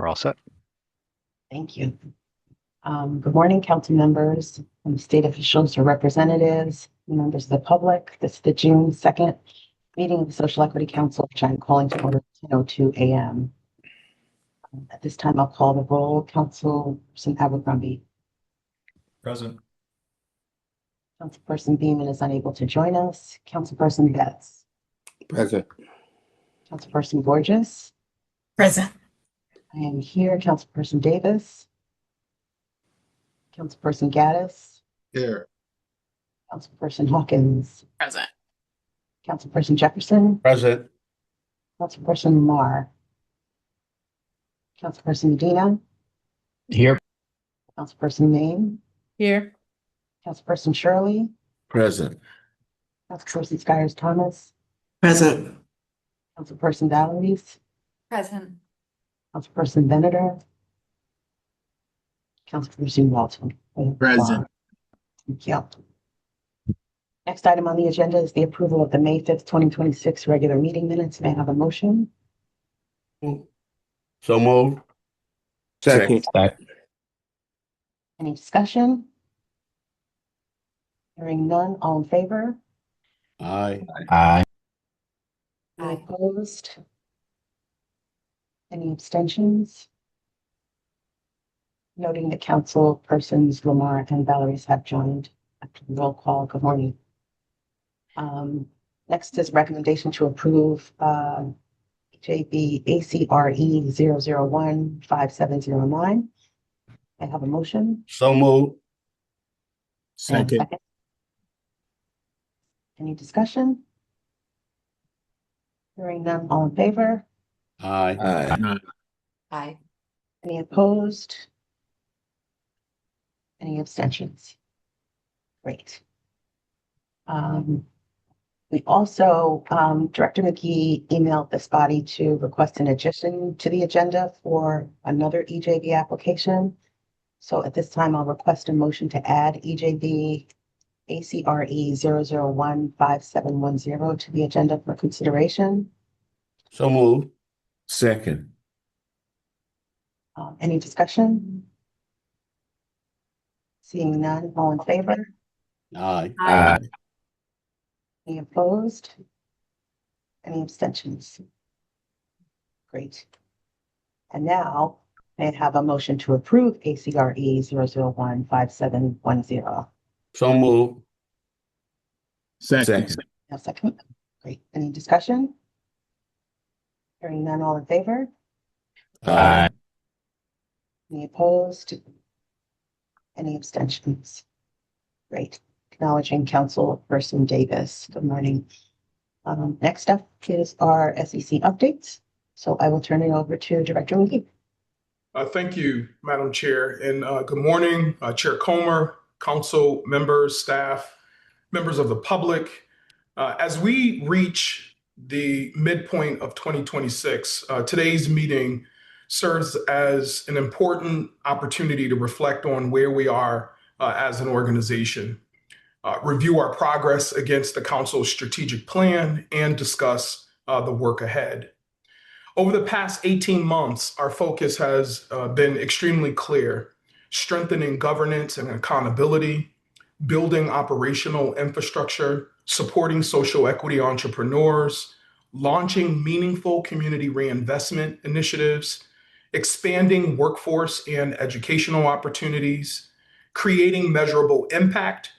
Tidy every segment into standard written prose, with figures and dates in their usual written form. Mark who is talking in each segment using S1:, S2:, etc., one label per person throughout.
S1: We're all set.
S2: Thank you. Good morning, council members and state officials or representatives, members of the public. This is the June 2nd meeting of the Social Equity Council, which I'm calling to order at 10:02 a.m. At this time, I'll call the roll. Councilperson Abercrombie.
S3: Present.
S2: Councilperson Beeman is unable to join us. Councilperson Betts.
S4: Present.
S2: Councilperson Borges.
S5: Present.
S2: I am here. Councilperson Davis. Councilperson Gaddis.
S4: Here.
S2: Councilperson Hawkins.
S5: Present.
S2: Councilperson Jefferson.
S4: Present.
S2: Councilperson Marr. Councilperson Medina.
S1: Here.
S2: Councilperson Maine.
S5: Here.
S2: Councilperson Shirley.
S4: Present.
S2: Councilperson Skyers Thomas.
S5: Present.
S2: Councilperson Valdez.
S5: Present.
S2: Councilperson Venator. Councilperson Walton.
S4: Present.
S2: Thank you. Next item on the agenda is the approval of the May 5th, 2026 regular meeting minutes. May I have a motion?
S4: So moved. Second.
S2: Any discussion? Hearing none, all in favor?
S4: Aye.
S1: Aye.
S2: Any opposed? Any abstentions? Noting that council persons Lamar and Valerie have joined after the roll call. Good morning. Next is recommendation to approve JB ACRE 0015709. I have a motion.
S4: So moved.
S2: And a second. Any discussion? Hearing none, all in favor?
S4: Aye. Aye.
S5: Aye.
S2: Any opposed? Any abstentions? Great. We also, Director McGee emailed this body to request an addition to the agenda for another EJB application. So at this time, I'll request a motion to add EJB ACRE 0015710 to the agenda for consideration.
S4: So moved. Second.
S2: Any discussion? Seeing none, all in favor?
S4: Aye.
S5: Aye.
S2: Any opposed? Any abstentions? Great. And now may I have a motion to approve ACRE 0015710?
S4: So moved. Second.
S2: A second. Great. Any discussion? Hearing none, all in favor?
S4: Aye.
S2: Any opposed? Any abstentions? Great. Acknowledging Councilperson Davis. Good morning. Next up is our SEC updates. So I will turn it over to Director McGee.
S3: Thank you, Madam Chair, and good morning, Chair Comer, council members, staff, members of the public. As we reach the midpoint of 2026, today's meeting serves as an important opportunity to reflect on where we are as an organization, review our progress against the council's strategic plan, and discuss the work ahead. Over the past 18 months, our focus has been extremely clear: strengthening governance and accountability, building operational infrastructure, supporting social equity entrepreneurs, launching meaningful community reinvestment initiatives, expanding workforce and educational opportunities, creating measurable impact,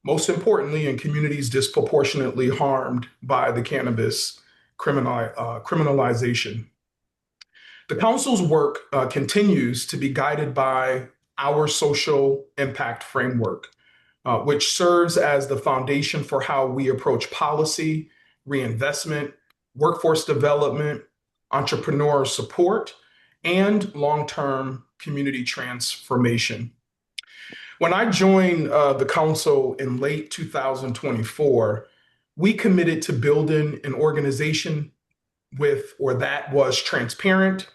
S3: most importantly in communities disproportionately harmed by the cannabis criminalization. The council's work continues to be guided by our social impact framework, which serves as the foundation for how we approach policy, reinvestment, workforce development, entrepreneur support, and long-term community transformation. When I joined the council in late 2024, we committed to building an organization that was transparent,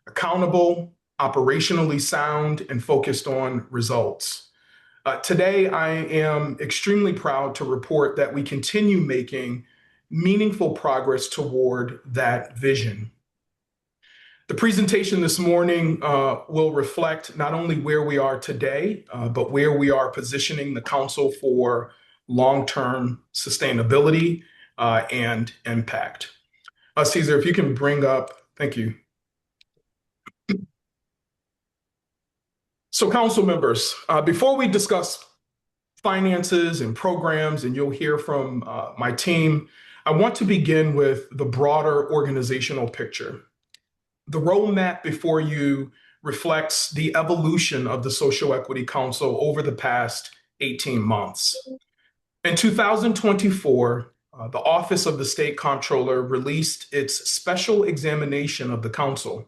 S3: accountable, operationally sound, and focused on results. Today, I am extremely proud to report that we continue making meaningful progress toward that vision. The presentation this morning will reflect not only where we are today, but where we are positioning the council for long-term sustainability and impact. Cesar, if you can bring up, thank you. So council members, before we discuss finances and programs, and you'll hear from my team, I want to begin with the broader organizational picture. The roadmap before you reflects the evolution of the Social Equity Council over the past 18 months. In 2024, the Office of the State Comptroller released its special examination of the council.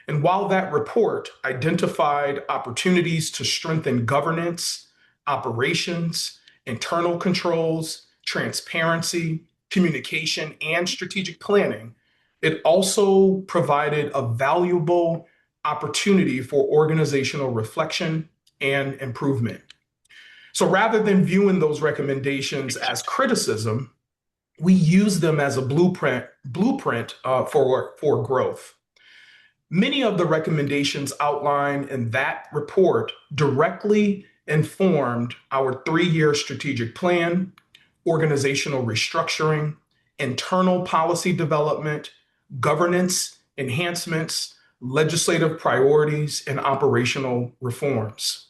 S3: And while that report identified opportunities to strengthen governance, operations, internal controls, transparency, communication, and strategic planning, it also provided a valuable opportunity for organizational reflection and improvement. So rather than viewing those recommendations as criticism, we use them as a blueprint for growth. Many of the recommendations outlined in that report directly informed our 3-year strategic plan, organizational restructuring, internal policy development, governance enhancements, legislative priorities, and operational reforms.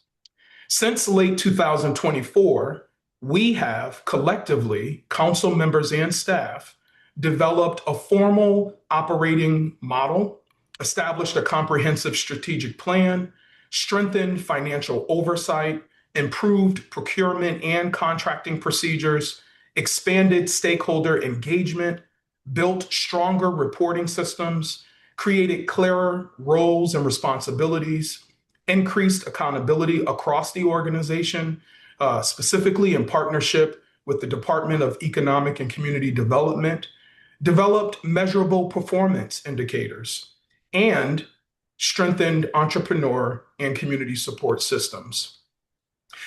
S3: Since late 2024, we have collectively, council members and staff, developed a formal operating model, established a comprehensive strategic plan, strengthened financial oversight, improved procurement and contracting procedures, expanded stakeholder engagement, built stronger reporting systems, created clearer roles and responsibilities, increased accountability across the organization, specifically in partnership with the Department of Economic and Community Development, developed measurable performance indicators, and strengthened entrepreneur and community support systems.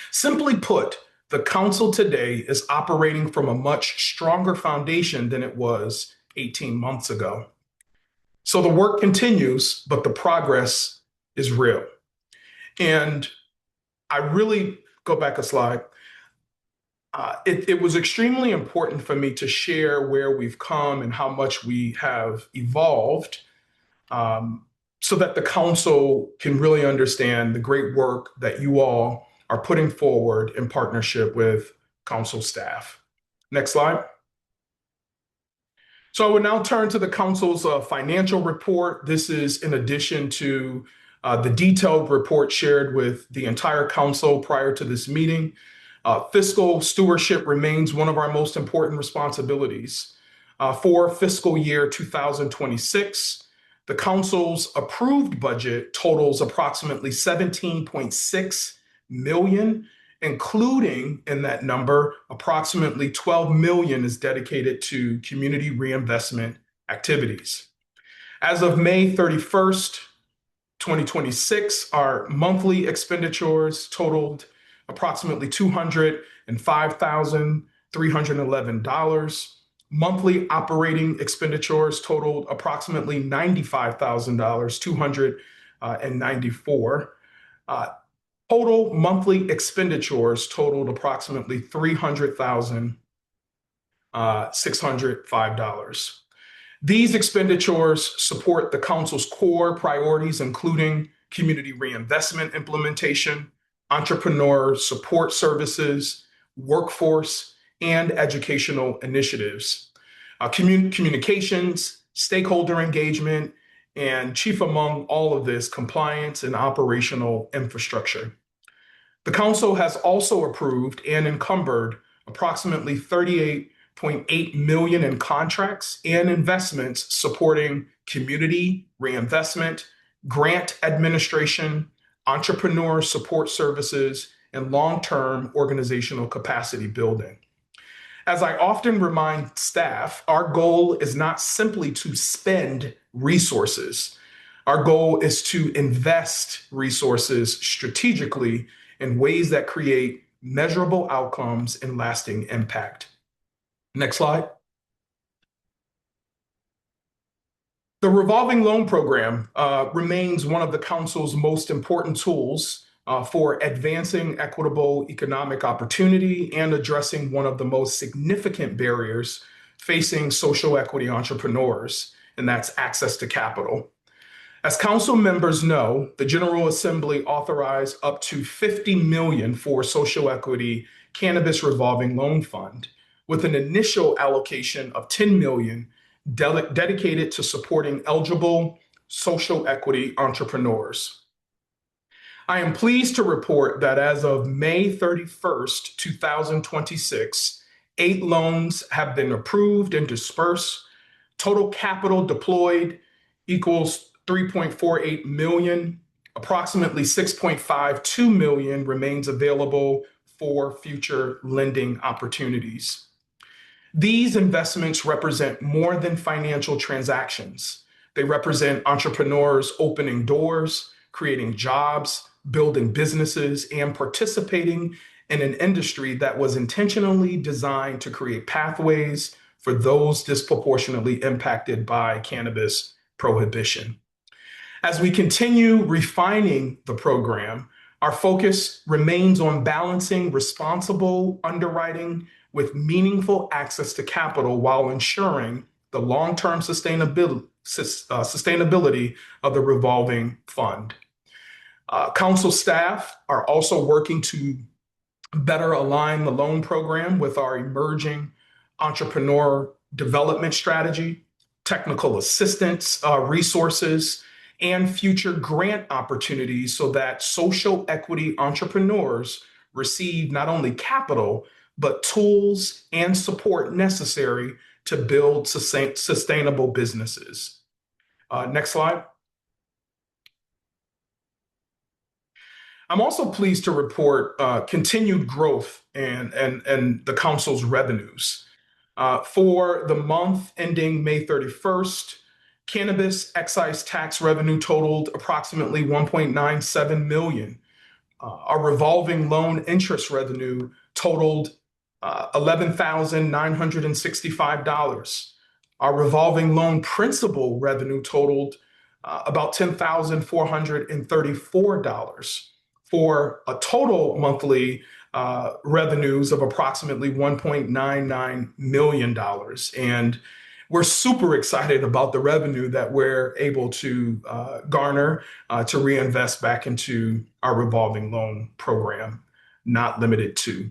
S3: Simply put, the council today is operating from a much stronger foundation than it was 18 months ago. So the work continues, but the progress is real. And I really, go back a slide. It was extremely important for me to share where we've come and how much we have evolved, so that the council can really understand the great work that you all are putting forward in partnership with council staff. Next slide. So I will now turn to the council's financial report. This is in addition to the detailed report shared with the entire council prior to this meeting. Fiscal stewardship remains one of our most important responsibilities. For fiscal year 2026, the council's approved budget totals approximately $17.6 million, including in that number, approximately $12 million is dedicated to community reinvestment activities. As of May 31st, 2026, our monthly expenditures totaled approximately $205,311. Monthly operating expenditures totaled approximately $95,294. Total monthly expenditures totaled approximately $300,605. These expenditures support the council's core priorities, including community reinvestment implementation, entrepreneur support services, workforce, and educational initiatives, communications, stakeholder engagement, and chief among all of this, compliance and operational infrastructure. The council has also approved and encumbered approximately $38.8 million in contracts and investments supporting community reinvestment, grant administration, entrepreneur support services, and long-term organizational capacity building. As I often remind staff, our goal is not simply to spend resources. Our goal is to invest resources strategically in ways that create measurable outcomes and lasting impact. Next slide. The revolving loan program remains one of the council's most important tools for advancing equitable economic opportunity and addressing one of the most significant barriers facing social equity entrepreneurs, and that's access to capital. As council members know, the General Assembly authorized up to $50 million for social equity cannabis revolving loan fund, with an initial allocation of $10 million dedicated to supporting eligible social equity entrepreneurs. I am pleased to report that as of May 31st, 2026, 8 loans have been approved and dispersed. Total capital deployed equals $3.48 million. Approximately $6.52 million remains available for future lending opportunities. These investments represent more than financial transactions. They represent entrepreneurs opening doors, creating jobs, building businesses, and participating in an industry that was intentionally designed to create pathways for those disproportionately impacted by cannabis prohibition. As we continue refining the program, our focus remains on balancing responsible underwriting with meaningful access to capital while ensuring the long-term sustainability of the revolving fund. Council staff are also working to better align the loan program with our emerging entrepreneur development strategy, technical assistance resources, and future grant opportunities so that social equity entrepreneurs receive not only capital, but tools and support necessary to build sustainable businesses. Next slide. I'm also pleased to report continued growth in the council's revenues. For the month ending May 31st, cannabis excise tax revenue totaled approximately $1.97 million. Our revolving loan interest revenue totaled $11,965. Our revolving loan principal revenue totaled about $10,434 for a total monthly revenues of approximately $1.99 million. And we're super excited about the revenue that we're able to garner to reinvest back into our revolving loan program, not limited to.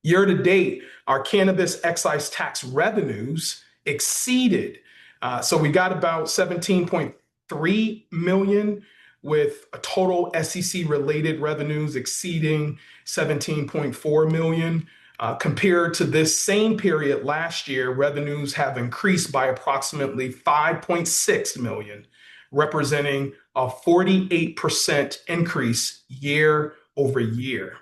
S3: Year to date, our cannabis excise tax revenues exceeded. So we got about $17.3 million with a total SEC related revenues exceeding $17.4 million. Compared to this same period last year, revenues have increased by approximately $5.6 million, representing a 48% increase year over year.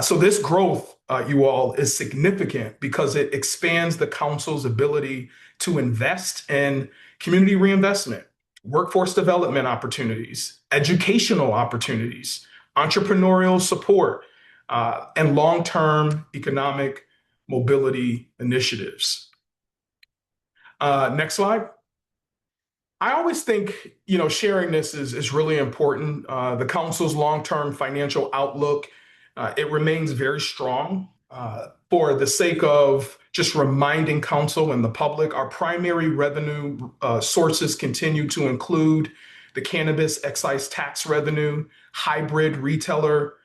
S3: So this growth, you all, is significant because it expands the council's ability to invest in community reinvestment, workforce development opportunities, educational opportunities, entrepreneurial support, and long-term economic mobility initiatives. Next slide. I always think, sharing this is really important. The council's long-term financial outlook, it remains very strong. For the sake of just reminding council and the public, our primary revenue sources continue to include the cannabis excise tax revenue, hybrid retailer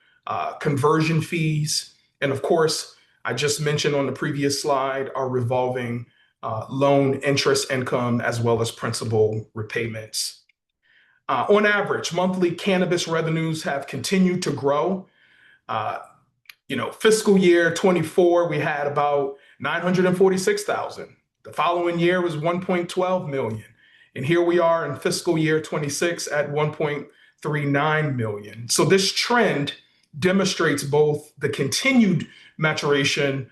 S3: conversion fees, and of course, I just mentioned on the previous slide, our revolving loan interest income as well as principal repayments. On average, monthly cannabis revenues have continued to grow. Fiscal year 24, we had about 946,000. The following year was 1.12 million. And here we are in fiscal year 26 at 1.39 million. So this trend demonstrates both the continued maturation,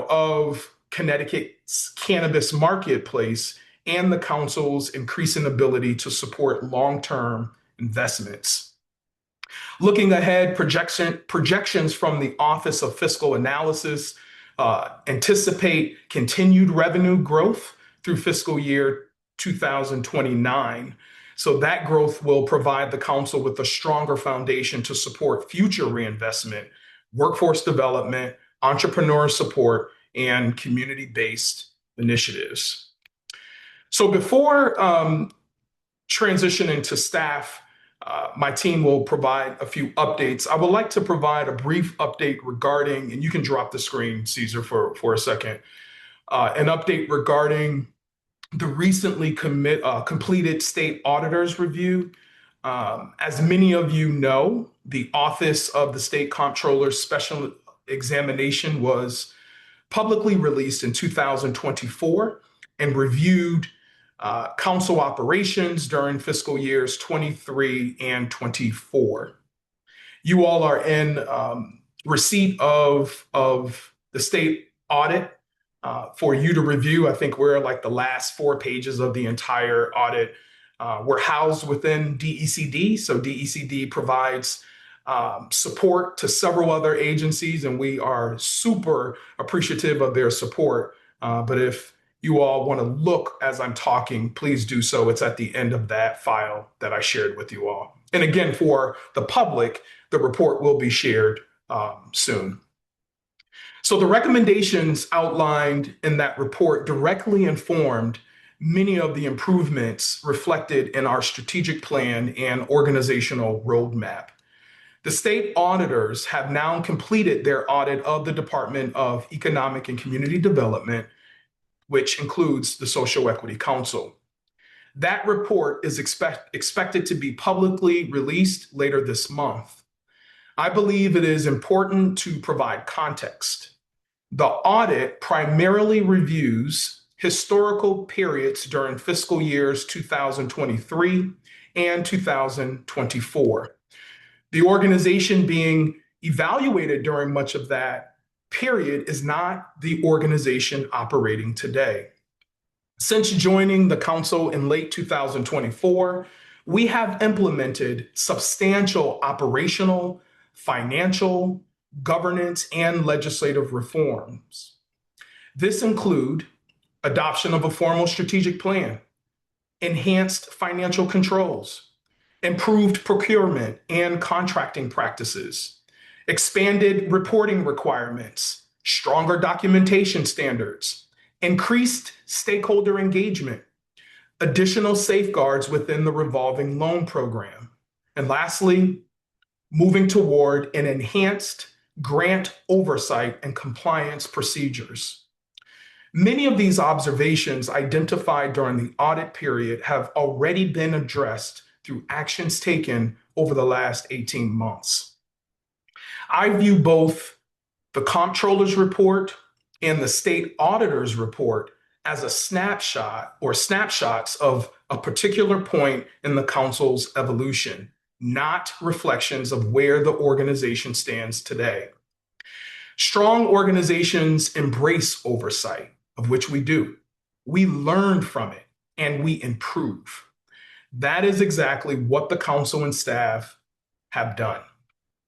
S3: of Connecticut's cannabis marketplace and the council's increasing ability to support long-term investments. Looking ahead, projections from the Office of Fiscal Analysis anticipate continued revenue growth through fiscal year 2029. So that growth will provide the council with a stronger foundation to support future reinvestment, workforce development, entrepreneur support, and community-based initiatives. So before transitioning to staff, my team will provide a few updates. I would like to provide a brief update regarding, and you can drop the screen, Caesar, for a second, an update regarding the recently completed state auditors review. As many of you know, the Office of the State Comptroller's Special Examination was publicly released in 2024 and reviewed council operations during fiscal years 23 and 24. You all are in receipt of the state audit for you to review. I think we're like the last 4 pages of the entire audit. We're housed within DECD, so DECD provides support to several other agencies, and we are super appreciative of their support. But if you all want to look as I'm talking, please do so. It's at the end of that file that I shared with you all. And again, for the public, the report will be shared soon. So the recommendations outlined in that report directly informed many of the improvements reflected in our strategic plan and organizational roadmap. The state auditors have now completed their audit of the Department of Economic and Community Development, which includes the Social Equity Council. That report is expected to be publicly released later this month. I believe it is important to provide context. The audit primarily reviews historical periods during fiscal years 2023 and 2024. The organization being evaluated during much of that period is not the organization operating today. Since joining the council in late 2024, we have implemented substantial operational, financial, governance, and legislative reforms. This include adoption of a formal strategic plan, enhanced financial controls, improved procurement and contracting practices, expanded reporting requirements, stronger documentation standards, increased stakeholder engagement, additional safeguards within the revolving loan program, and lastly, moving toward an enhanced grant oversight and compliance procedures. Many of these observations identified during the audit period have already been addressed through actions taken over the last 18 months. I view both the Comptroller's report and the state auditor's report as a snapshot or snapshots of a particular point in the council's evolution, not reflections of where the organization stands today. Strong organizations embrace oversight, of which we do. We learn from it and we improve. That is exactly what the council and staff have done.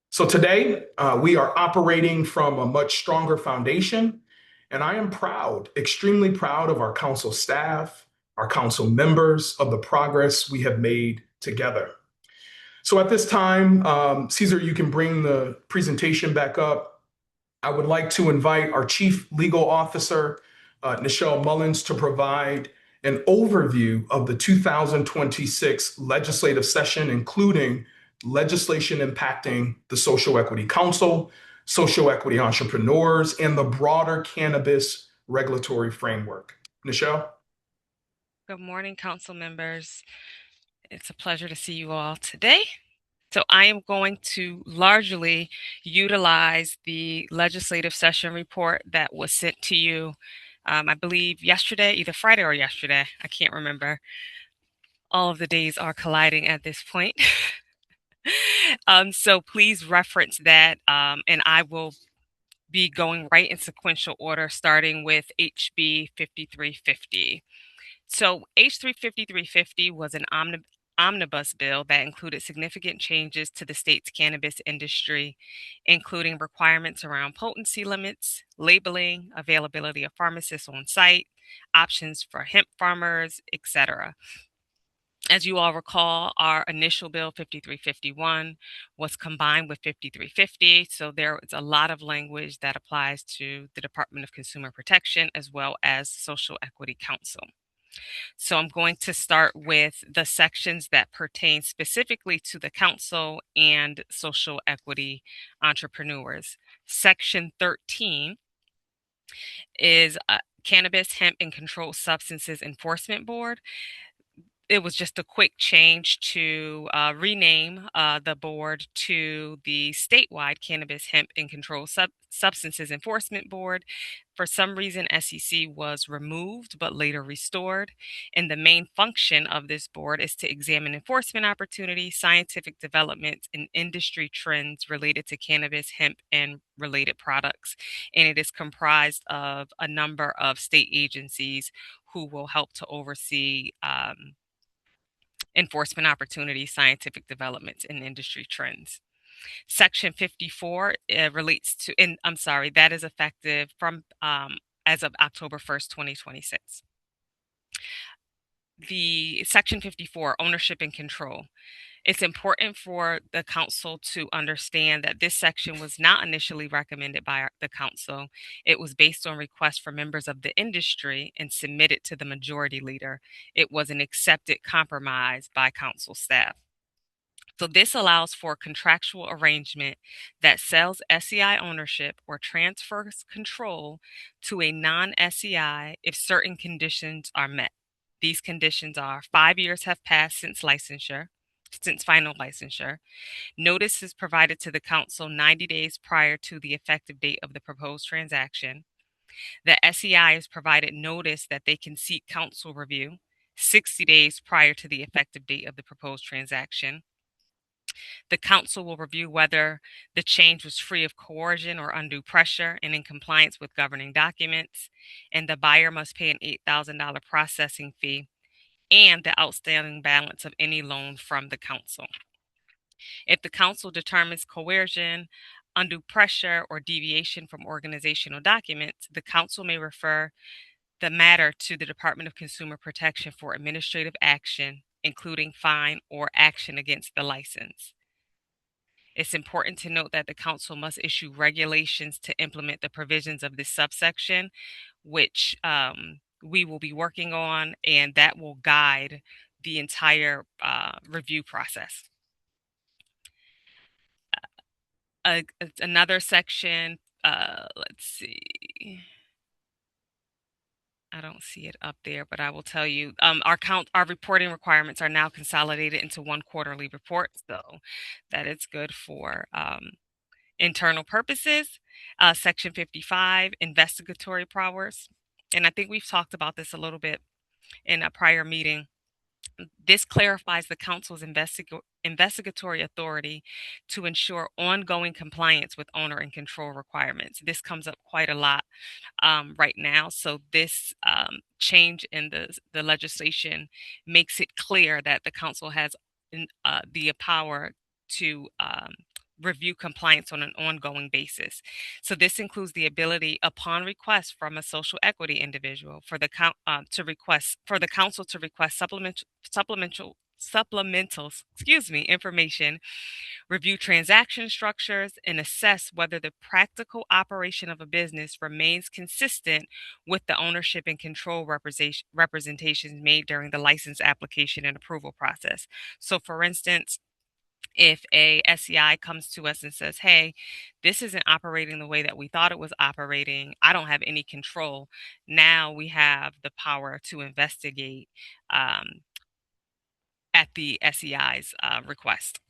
S3: So today, we are operating from a much stronger foundation, and I am proud, extremely proud of our council staff, our council members, of the progress we have made together. So at this time, Caesar, you can bring the presentation back up. I would like to invite our Chief Legal Officer, Nichelle Mullins, to provide an overview of the 2026 legislative session, including legislation impacting the Social Equity Council, social equity entrepreneurs, and the broader cannabis regulatory framework. Nichelle?
S1: Good morning, council members. It's a pleasure to see you all today. So I am going to largely utilize the legislative session report that was sent to you, I believe yesterday, either Friday or yesterday. I can't remember. All of the days are colliding at this point. So please reference that, and I will be going right in sequential order, starting with HB 5350. So H3 5350 was an omnibus bill that included significant changes to the state's cannabis industry, including requirements around potency limits, labeling, availability of pharmacists on site, options for hemp farmers, etc. As you all recall, our initial bill 5351 was combined with 5350, so there is a lot of language that applies to the Department of Consumer Protection as well as Social Equity Council. So I'm going to start with the sections that pertain specifically to the council and social equity entrepreneurs. Section 13 is Cannabis, Hemp, and Controlled Substances Enforcement Board. It was just a quick change to rename the board to the statewide Cannabis, Hemp, and Controlled Substances Enforcement Board. For some reason, SEC was removed but later restored. And the main function of this board is to examine enforcement opportunities, scientific developments, and industry trends related to cannabis, hemp, and related products. And it is comprised of a number of state agencies who will help to oversee enforcement opportunities, scientific developments, and industry trends. Section 54 relates to, and I'm sorry, that is effective from as of October 1st, 2026. The Section 54, ownership and control. It's important for the council to understand that this section was not initially recommended by the council. It was based on requests from members of the industry and submitted to the majority leader. It was an accepted compromise by council staff. So this allows for a contractual arrangement that sells SEI ownership or transfers control to a non-SEI if certain conditions are met. These conditions are 5 years have passed since final licensure. Notice is provided to the council 90 days prior to the effective date of the proposed transaction. The SEI is provided notice that they can seek council review 60 days prior to the effective date of the proposed transaction. The council will review whether the change was free of coercion or undue pressure and in compliance with governing documents, and the buyer must pay an $8,000 processing fee and the outstanding balance of any loan from the council. If the council determines coercion, undue pressure, or deviation from organizational documents, the council may refer the matter to the Department of Consumer Protection for administrative action, including fine or action against the license. It's important to note that the council must issue regulations to implement the provisions of this subsection, which we will be working on, and that will guide the entire review process. Another section, let's see. I don't see it up there, but I will tell you, our reporting requirements are now consolidated into one quarterly report, so that is good for internal purposes. Section 55, investigatory powers. And I think we've talked about this a little bit in a prior meeting. This clarifies the council's investigatory authority to ensure ongoing compliance with owner and control requirements. This comes up quite a lot right now. So this change in the legislation makes it clear that the council has the power to review compliance on an ongoing basis. So this includes the ability, upon request from a social equity individual, for the council to request supplemental information, review transaction structures, and assess whether the practical operation of a business remains consistent with the ownership and control representations made during the license application and approval process. So for instance, if a SEI comes to us and says, hey, this isn't operating the way that we thought it was operating, I don't have any control, now we have the power to investigate at the SEI's request.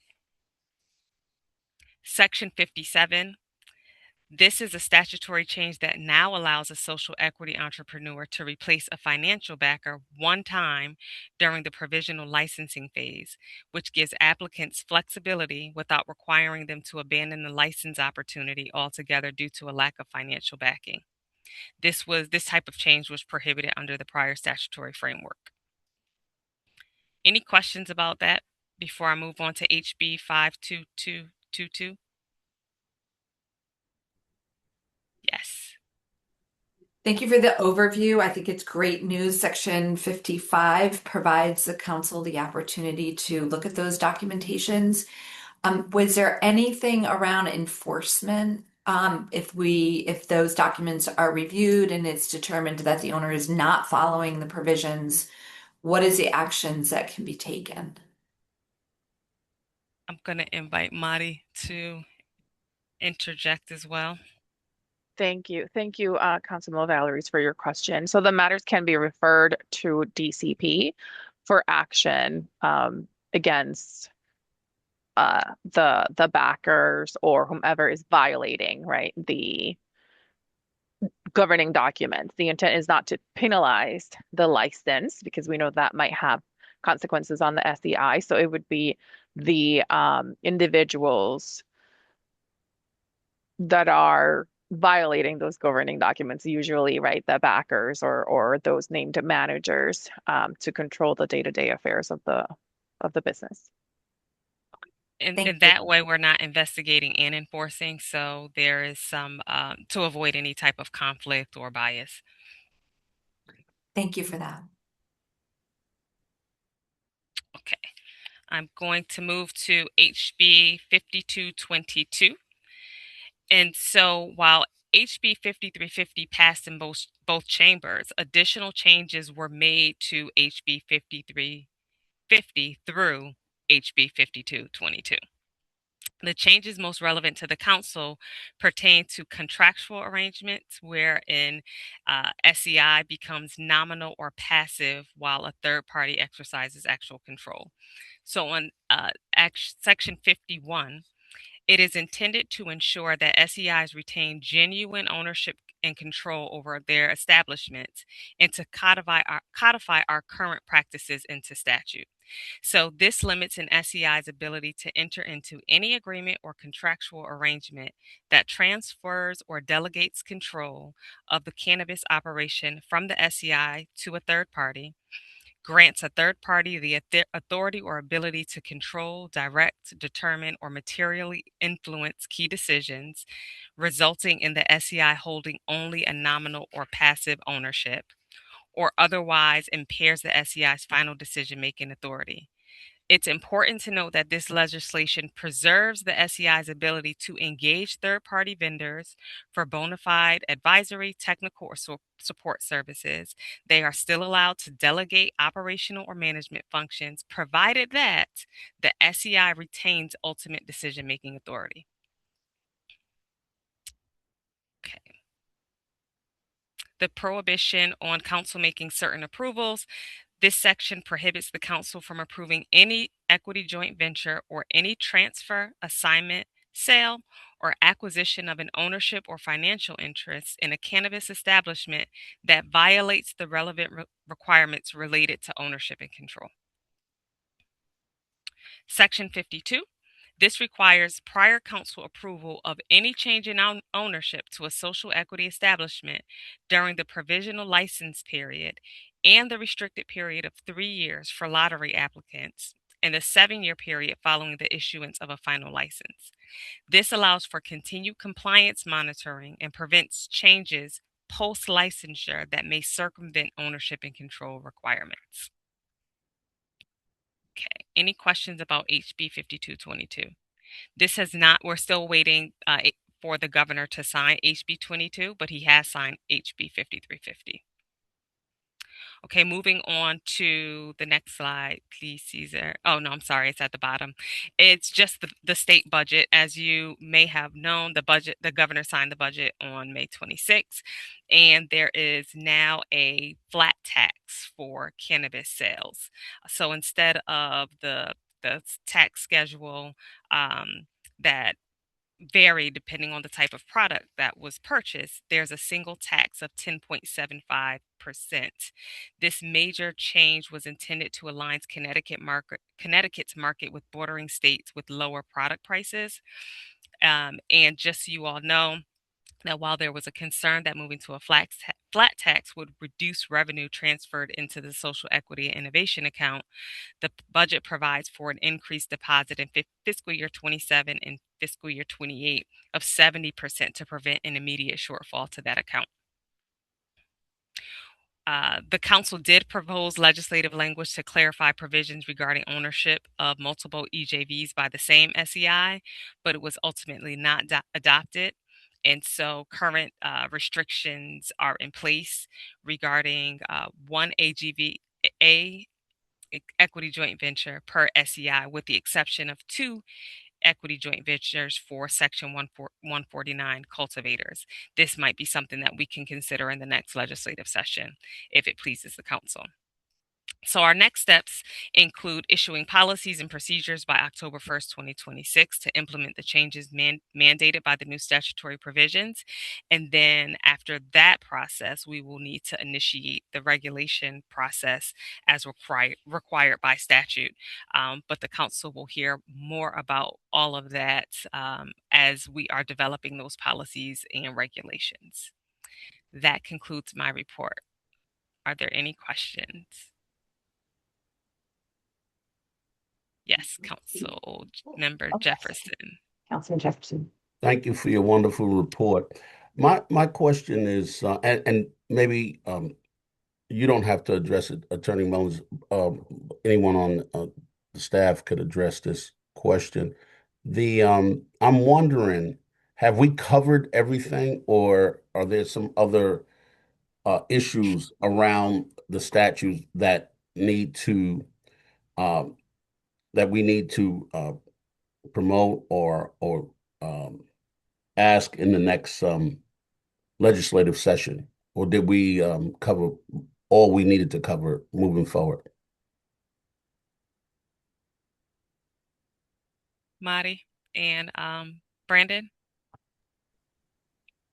S1: Section 57. This is a statutory change that now allows a social equity entrepreneur to replace a financial backer one time during the provisional licensing phase, which gives applicants flexibility without requiring them to abandon the license opportunity altogether due to a lack of financial backing. This type of change was prohibited under the prior statutory framework. Any questions about that before I move on to HB 52222? Yes.
S5: Thank you for the overview. I think it's great news. Section 55 provides the council the opportunity to look at those documentations. Was there anything around enforcement? If those documents are reviewed and it's determined that the owner is not following the provisions, what is the actions that can be taken?
S1: I'm going to invite Madi to interject as well.
S6: Thank you. Thank you, Councilman Valeries, for your question. So the matters can be referred to DCP for action against the backers or whomever is violating, right, the governing documents. The intent is not to penalize the license because we know that might have consequences on the SEI. So it would be the individuals that are violating those governing documents, usually, right, the backers or those named managers to control the day-to-day affairs of the business.
S1: And
S5: Thank
S1: in
S5: you.
S1: that way, we're not investigating and enforcing, so there is some to avoid any type of conflict or bias.
S5: Thank you for that.
S1: Okay, I'm going to move to HB 5222. And so while HB 5350 passed in both chambers, additional changes were made to HB 5350 through HB 5222. The changes most relevant to the council pertain to contractual arrangements wherein SEI becomes nominal or passive while a third party exercises actual control. So on Section 51, it is intended to ensure that SEIs retain genuine ownership and control over their establishments and to codify our current practices into statute. So this limits an SEI's ability to enter into any agreement or contractual arrangement that transfers or delegates control of the cannabis operation from the SEI to a third party, grants a third party the authority or ability to control, direct, determine, or materially influence key decisions, resulting in the SEI holding only a nominal or passive ownership, or otherwise impairs the SEI's final decision-making authority. It's important to note that this legislation preserves the SEI's ability to engage third-party vendors for bona fide advisory, technical, or support services. They are still allowed to delegate operational or management functions, provided that the SEI retains ultimate decision-making authority. Okay. The prohibition on council making certain approvals. This section prohibits the council from approving any equity joint venture or any transfer, assignment, sale, or acquisition of an ownership or financial interest in a cannabis establishment that violates the relevant requirements related to ownership and control. Section 52. This requires prior council approval of any change in ownership to a social equity establishment during the provisional license period and the restricted period of 3 years for lottery applicants and the 7-year period following the issuance of a final license. This allows for continued compliance monitoring and prevents changes post-licensure that may circumvent ownership and control requirements. Okay, any questions about HB 5222? This has not, we're still waiting for the governor to sign HB 22, but he has signed HB 5350. Okay, moving on to the next slide, please, Caesar. Oh, no, I'm sorry, it's at the bottom. It's just the state budget. As you may have known, the governor signed the budget on May 26th, and there is now a flat tax for cannabis sales. So instead of the tax schedule that vary depending on the type of product that was purchased, there's a single tax of 10.75%. This major change was intended to align Connecticut's market with bordering states with lower product prices. And just so you all know, That while there was a concern that moving to a flat tax would reduce revenue transferred into the Social Equity and Innovation account, the budget provides for an increased deposit in fiscal year 27 and fiscal year 28 of 70% to prevent an immediate shortfall to that account. The council did propose legislative language to clarify provisions regarding ownership of multiple EJVs by the same SEI, but it was ultimately not adopted. And so current restrictions are in place regarding one AGVA equity joint venture per SEI, with the exception of two equity joint ventures for Section 149 cultivators. This might be something that we can consider in the next legislative session if it pleases the council. So our next steps include issuing policies and procedures by October 1st, 2026 to implement the changes mandated by the new statutory provisions. And then after that process, we will need to initiate the regulation process as required by statute. But the council will hear more about all of that as we are developing those policies and regulations. That concludes my report. Are there any questions? Yes, Council Member Jefferson.
S2: Councilman Jefferson.
S4: Thank you for your wonderful report. My question is, and maybe you don't have to address it, Attorney Mullins. Anyone on the staff could address this question. I'm wondering, have we covered everything, or are there some other issues around the statutes that need to that we need to promote or ask in the next legislative session, or did we cover all we needed to cover moving forward?
S1: Marty and Brandon?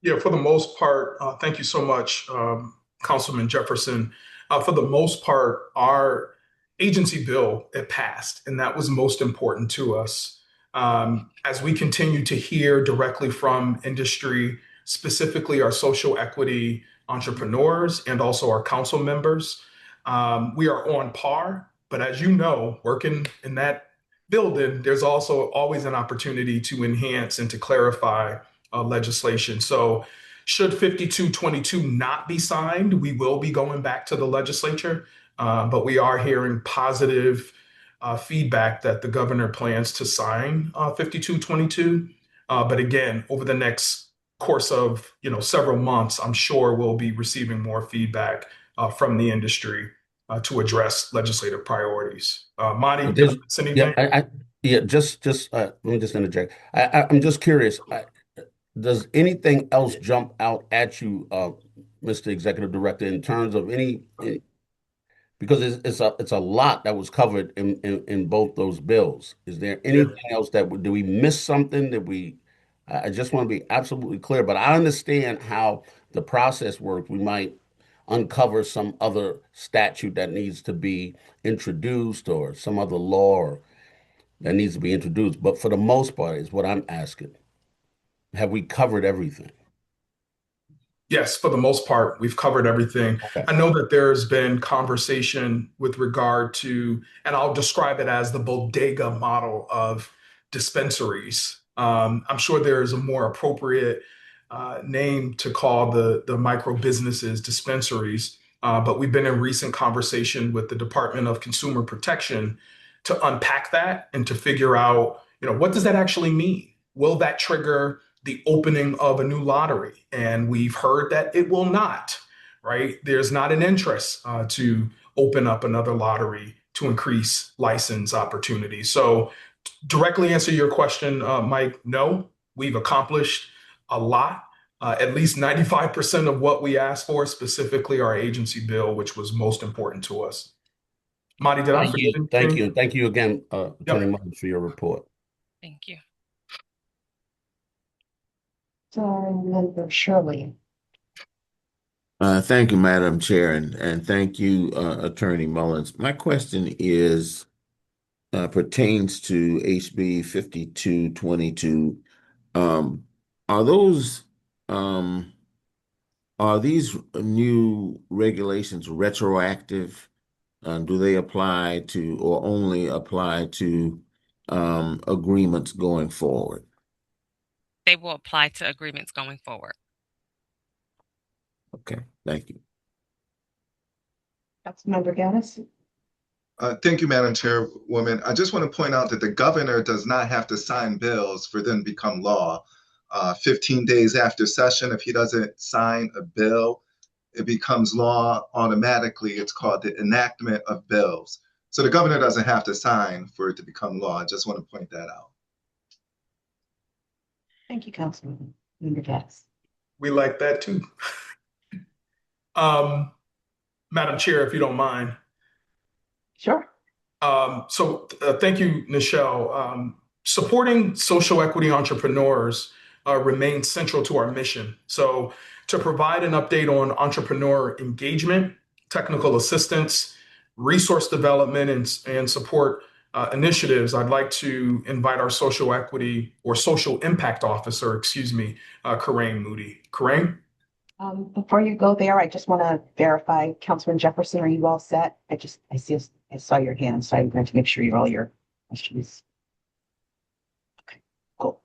S3: Yeah, for the most part, thank you so much, Councilman Jefferson. For the most part, our agency bill, it passed, and that was most important to us. As we continue to hear directly from industry, specifically our social equity entrepreneurs and also our council members, we are on par. But as you know, working in that building, there's also always an opportunity to enhance and to clarify legislation. So should 5222 not be signed, we will be going back to the legislature, but we are hearing positive feedback that the governor plans to sign 5222. But again, over the next course of several months, I'm sure we'll be receiving more feedback from the industry to address legislative priorities. Monty, did I miss anything?
S4: Just let me just interject. I'm just curious. Does anything else jump out at you, Mr. Executive Director, in terms of any because it's a lot that was covered in both those bills. Is there anything else do we miss something that I just want to be absolutely clear, but I understand how the process works. We might uncover some other statute that needs to be introduced or some other law that needs to be introduced. But for the most part is what I'm asking. Have we covered everything?
S3: Yes, for the most part, we've covered everything. Okay. I know that there's been conversation with regard to, and I'll describe it as the bodega model of dispensaries. I'm sure there is a more appropriate name to call the micro businesses dispensaries, but we've been in recent conversation with the Department of Consumer Protection to unpack that and to figure out, what does that actually mean? Will that trigger the opening of a new lottery? And we've heard that it will not, right? There's not an interest to open up another lottery to increase license opportunities. So directly answer your question, Mike, no, we've accomplished a lot, at least 95% of what we asked for, specifically our agency bill, which was most important to us. Marty, did I forget anything?
S4: Thank you. Thank you again, Attorney Mullins, for your report.
S1: Thank you.
S2: Member Shirley.
S7: Thank you, Madam Chair, and thank you, Attorney Mullins. My question pertains to HB 5222. Are those um, are these new regulations retroactive? Do they apply to or only apply to agreements going forward?
S1: They will apply to agreements going forward.
S7: Okay, thank you.
S2: Councilmember Gaddis?
S8: Thank you, Madam Chairwoman. I just want to point out that the governor does not have to sign bills for them to become law. 15 days after session, if he doesn't sign a bill, it becomes law automatically. It's called the enactment of bills. So the governor doesn't have to sign for it to become law. I just want to point that out.
S2: Thank you, Councilmember Gaddis.
S3: We like that too. Madam Chair, if you don't mind.
S2: Sure.
S3: Thank you, Nichelle. Supporting social equity entrepreneurs remains central to our mission. So to provide an update on entrepreneur engagement, technical assistance, resource development, and support initiatives, I'd like to invite our social equity or social impact officer, Karain Moody. Karain?
S2: Before you go there, I just want to verify, Councilman Jefferson, are you all set? I saw your hand, so I'm going to make sure all your questions. Okay, cool.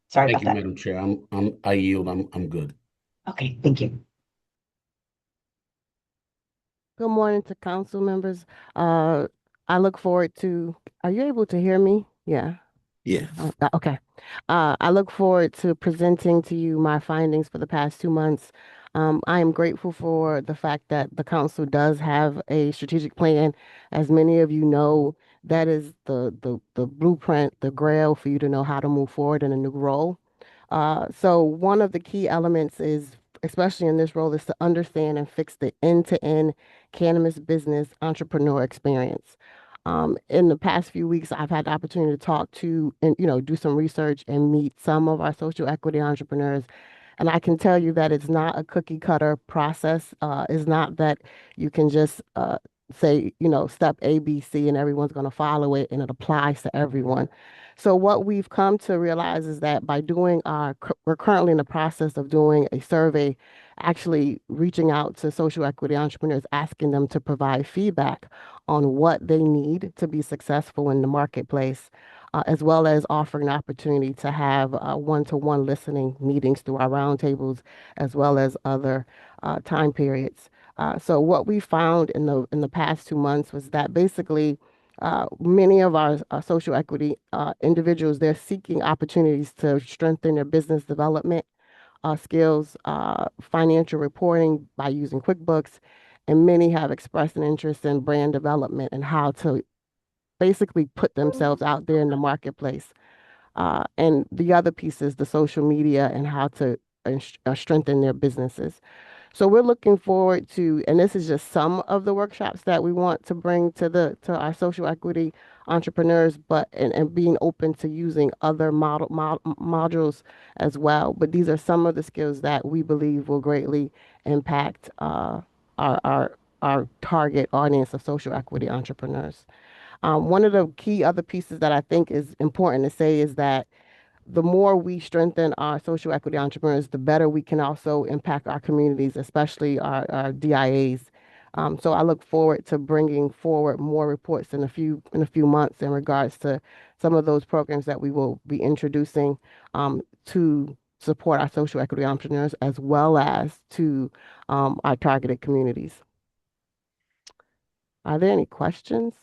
S2: Sorry
S4: Thank
S2: about
S4: you,
S2: that.
S4: Madam Chair. I yield. I'm good.
S2: Okay, thank you.
S9: Good morning to council members. I look forward to, are you able to hear me? Yeah.
S7: Yes.
S9: Okay. I look forward to presenting to you my findings for the past 2 months. I am grateful for the fact that the council does have a strategic plan. As many of you know, that is the blueprint, the grail for you to know how to move forward in a new role. So one of the key elements is, especially in this role, is to understand and fix the end-to-end cannabis business entrepreneur experience. In the past few weeks, I've had the opportunity to talk to and, do some research and meet some of our social equity entrepreneurs. And I can tell you that it's not a cookie cutter process. It's not that you can just say, step A, B, C, and everyone's going to follow it and it applies to everyone. So what we've come to realize is that by doing we're currently in the process of doing a survey, actually reaching out to social equity entrepreneurs, asking them to provide feedback on what they need to be successful in the marketplace, as well as offering an opportunity to have one-to-one listening meetings through our roundtables, as well as other time periods. So what we found in the past 2 months was that basically many of our social equity individuals, they're seeking opportunities to strengthen their business development skills, financial reporting by using QuickBooks, and many have expressed an interest in brand development and how to basically put themselves out there in the marketplace. And the other piece is the social media and how to strengthen their businesses. So we're looking forward to, and this is just some of the workshops that we want to bring to our social equity entrepreneurs, but and being open to using other modules as well. But these are some of the skills that we believe will greatly impact our target audience of social equity entrepreneurs. One of the key other pieces that I think is important to say is that the more we strengthen our social equity entrepreneurs, the better we can also impact our communities, especially our DIAs. So I look forward to bringing forward more reports in a few months in regards to some of those programs that we will be introducing to support our social equity entrepreneurs as well as to our targeted communities. Are there any questions?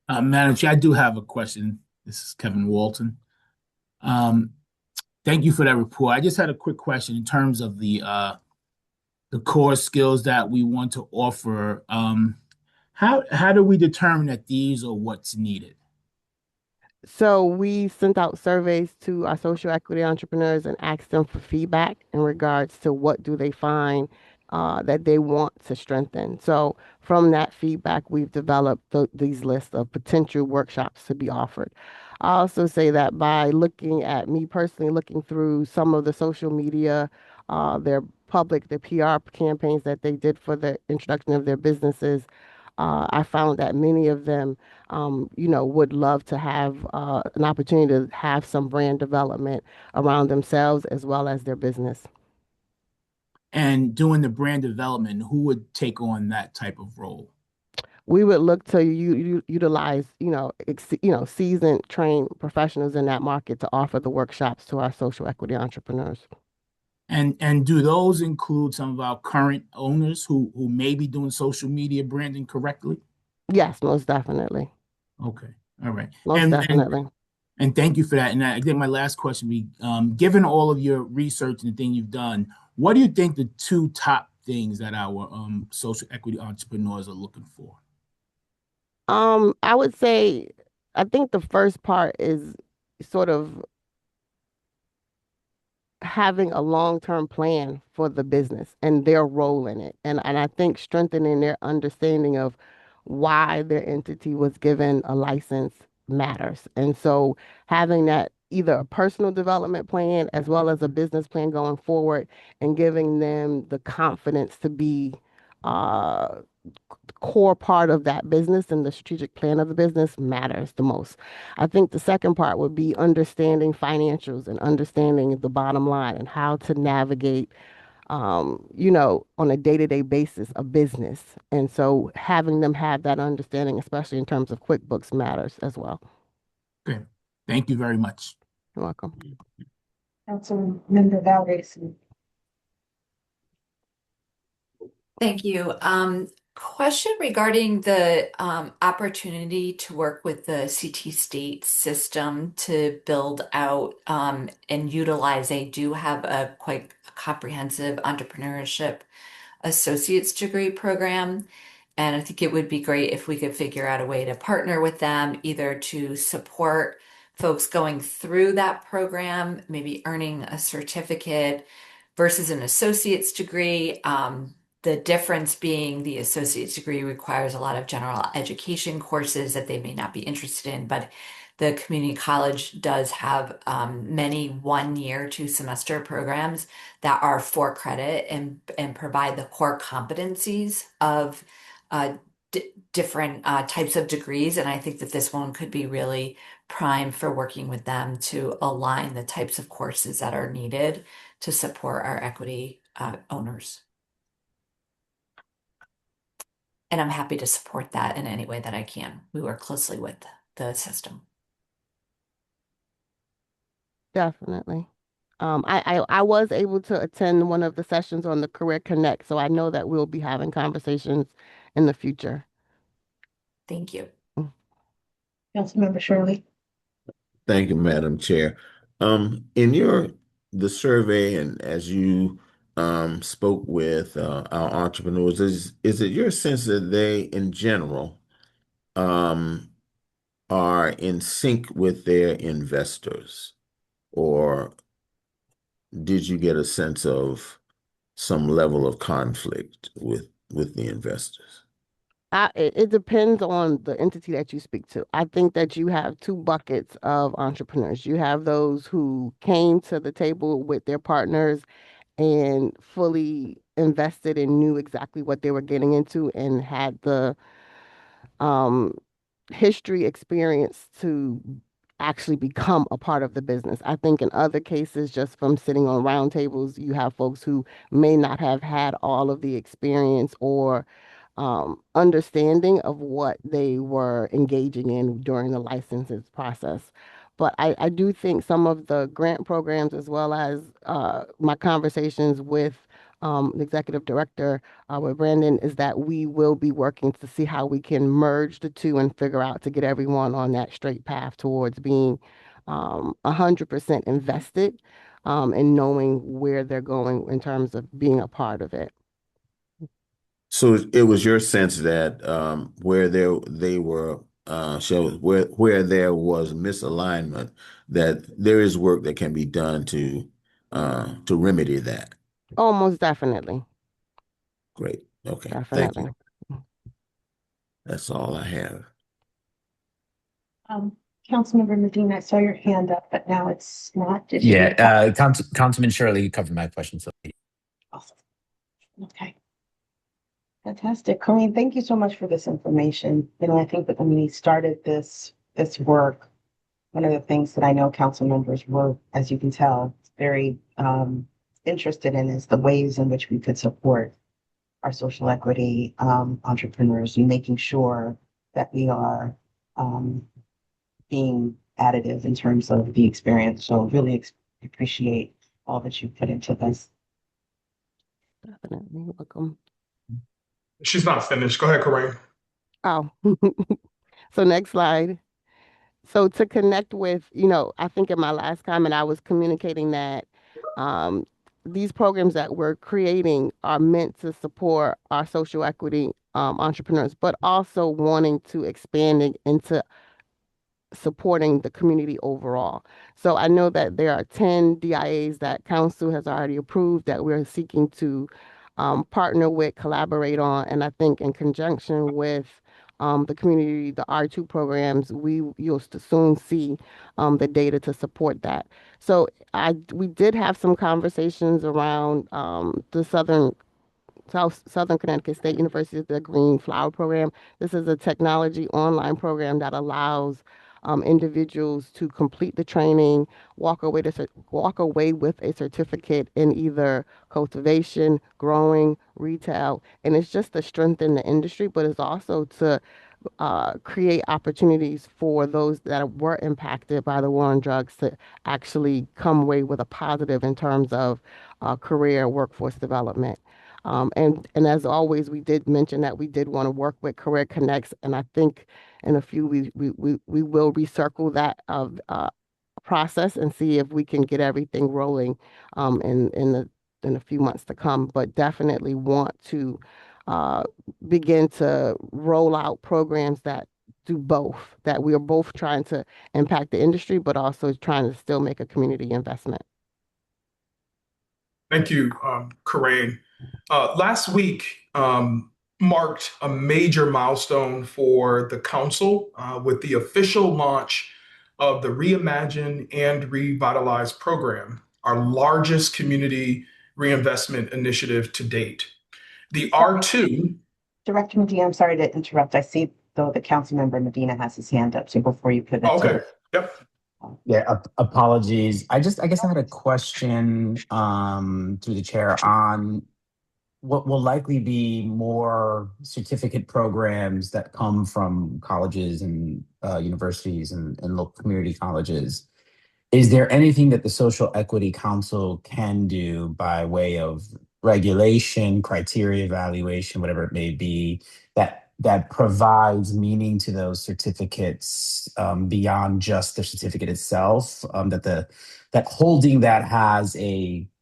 S10: Madam Chair, I do have a question. This is Kevin Walton. Thank you for that report. I just had a quick question in terms of the core skills that we want to offer. How do we determine that these are what's needed?
S9: So we sent out surveys to our social equity entrepreneurs and asked them for feedback in regards to what do they find that they want to strengthen. So from that feedback, we've developed these lists of potential workshops to be offered. I also say that by looking at me personally, looking through some of the social media, their PR campaigns that they did for the introduction of their businesses, I found that many of them, would love to have an opportunity to have some brand development around themselves as well as their business.
S10: And doing the brand development, who would take on that type of role?
S9: We would look to utilize, seasoned, trained professionals in that market to offer the workshops to our social equity entrepreneurs.
S10: And do those include some of our current owners who may be doing social media branding correctly?
S9: Yes, most definitely.
S10: Okay, all right.
S9: Most definitely.
S10: And thank you for that. And I think my last question would be, given all of your research and the thing you've done, what do you think the two top things that our social equity entrepreneurs are looking for?
S9: I would say, I think the first part is sort of having a long-term plan for the business and their role in it. And I think strengthening their understanding of why their entity was given a license matters. And so having that either a personal development plan as well as a business plan going forward and giving them the confidence to be core part of that business and the strategic plan of the business matters the most. I think the second part would be understanding financials and understanding the bottom line and how to navigate, on a day-to-day basis, a business. And so having them have that understanding, especially in terms of QuickBooks, matters as well.
S10: Okay, thank you very much.
S9: You're welcome.
S2: Councilmember Valdez.
S5: Thank you. Question regarding the opportunity to work with the CT State system to build out and utilize. They do have a quite comprehensive entrepreneurship associate's degree program. And I think it would be great if we could figure out a way to partner with them, either to support folks going through that program, maybe earning a certificate versus an associate's degree. The difference being the associate's degree requires a lot of general education courses that they may not be interested in, but the community college does have many 1 year, 2 semester programs that are for credit and provide the core competencies of different types of degrees. And I think that this one could be really prime for working with them to align the types of courses that are needed to support our equity owners. And I'm happy to support that in any way that I can. We work closely with the system.
S9: Definitely. I was able to attend one of the sessions on the Career Connect, so I know that we'll be having conversations in the future.
S5: Thank you.
S2: Councilmember Shirley.
S7: Thank you, Madam Chair. In the survey and as you spoke with our entrepreneurs, is it your sense that they, in general, are in sync with their investors, or did you get a sense of some level of conflict with the investors?
S9: It depends on the entity that you speak to. I think that you have two buckets of entrepreneurs. You have those who came to the table with their partners and fully invested and knew exactly what they were getting into and had the history experience to actually become a part of the business. I think in other cases, just from sitting on roundtables, you have folks who may not have had all of the experience or understanding of what they were engaging in during the licenses process. But I do think some of the grant programs, as well as my conversations with the executive director, with Brandon, is that we will be working to see how we can merge the two and figure out to get everyone on that straight path towards being 100% invested and knowing where they're going in terms of being a part of it.
S7: So it was your sense that where there was misalignment, that there is work that can be done to remedy that.
S9: Oh, most definitely.
S7: Great. Okay. Thank
S9: Definitely.
S7: you. That's all I have.
S2: Councilmember Medina, I saw your hand up, but now it's not.
S11: Councilman Shirley, you covered my question. So
S2: Awesome. Okay. Fantastic. Colleen, thank you so much for this information. I think that when we started this work, one of the things that I know council members were, as you can tell, very interested in is the ways in which we could support our social equity entrepreneurs and making sure that we are being additive in terms of the experience. So really appreciate all that you put into this.
S9: Definitely welcome.
S3: She's not finished. Go ahead, Corinne.
S9: Oh, so next slide. So to connect with, I think in my last comment, I was communicating that um, these programs that we're creating are meant to support our social equity entrepreneurs, but also wanting to expand it into supporting the community overall. So I know that there are 10 DIAs that council has already approved that we're seeking to partner with, collaborate on, and I think in conjunction with the community, the R2 programs, you'll soon see the data to support that. So we did have some conversations around the Southern Connecticut State University, the Green Flower Program. This is a technology online program that allows individuals to complete the training, walk away with a certificate in either cultivation, growing, retail, and it's just to strengthen the industry, but it's also to create opportunities for those that were impacted by the war on drugs to actually come away with a positive in terms of career workforce development. And as always, we did mention that we did want to work with Career Connects, and I think in a few we will recircle that process and see if we can get everything rolling in a few months to come. But definitely want to begin to roll out programs that do both, that we are both trying to impact the industry, but also trying to still make a community investment.
S3: Thank you, Corinne. Last week marked a major milestone for the council with the official launch of the Reimagine and Revitalize program, our largest community reinvestment initiative to date. The R2.
S2: Director Medina, I'm sorry to interrupt. I see though the council member Medina has his hand up. So before you pivot
S3: Okay.
S2: to
S3: Yep.
S11: Yeah, apologies. I guess I had a question through the chair on what will likely be more certificate programs that come from colleges and universities and local community colleges. Is there anything that the Social Equity Council can do by way of regulation, criteria evaluation, whatever it may be, that provides meaning to those certificates beyond just the certificate itself? That holding that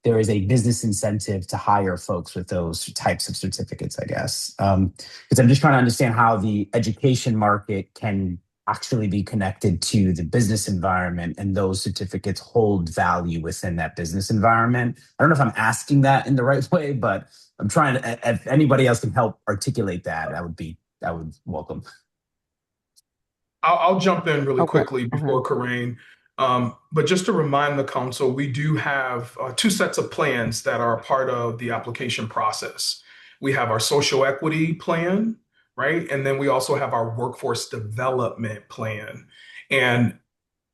S11: there is a business incentive to hire folks with those types of certificates, I guess. Because I'm just trying to understand how the education market can actually be connected to the business environment and those certificates hold value within that business environment. I don't know if I'm asking that in the right way, but I'm trying to, if anybody else can help articulate that, I would welcome.
S3: I'll jump in really quickly before Corinne. But just to remind the council, we do have two sets of plans that are part of the application process. We have our social equity plan, right? And then we also have our workforce development plan. And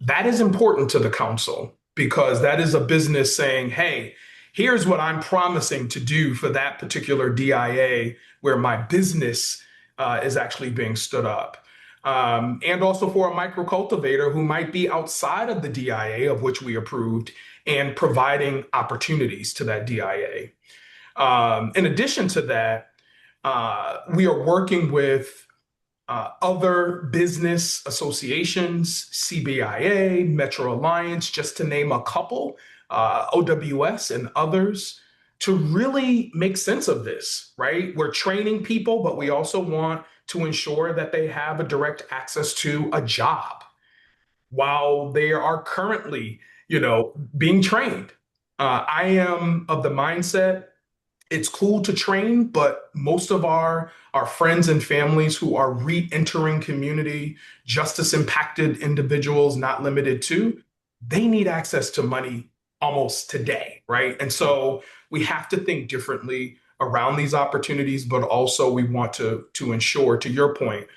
S3: that is important to the council because that is a business saying, hey, here's what I'm promising to do for that particular DIA where my business is actually being stood up. And also for a micro cultivator who might be outside of the DIA of which we approved and providing opportunities to that DIA. In addition to that, we are working with other business associations, CBIA, Metro Alliance, just to name a couple, OWS and others, to really make sense of this, right? We're training people, but we also want to ensure that they have a direct access to a job while they are currently, being trained. I am of the mindset it's cool to train, but most of our friends and families who are re-entering community, justice impacted individuals, not limited to, they need access to money almost today, right? And so we have to think differently around these opportunities, but also we want to ensure, to your point,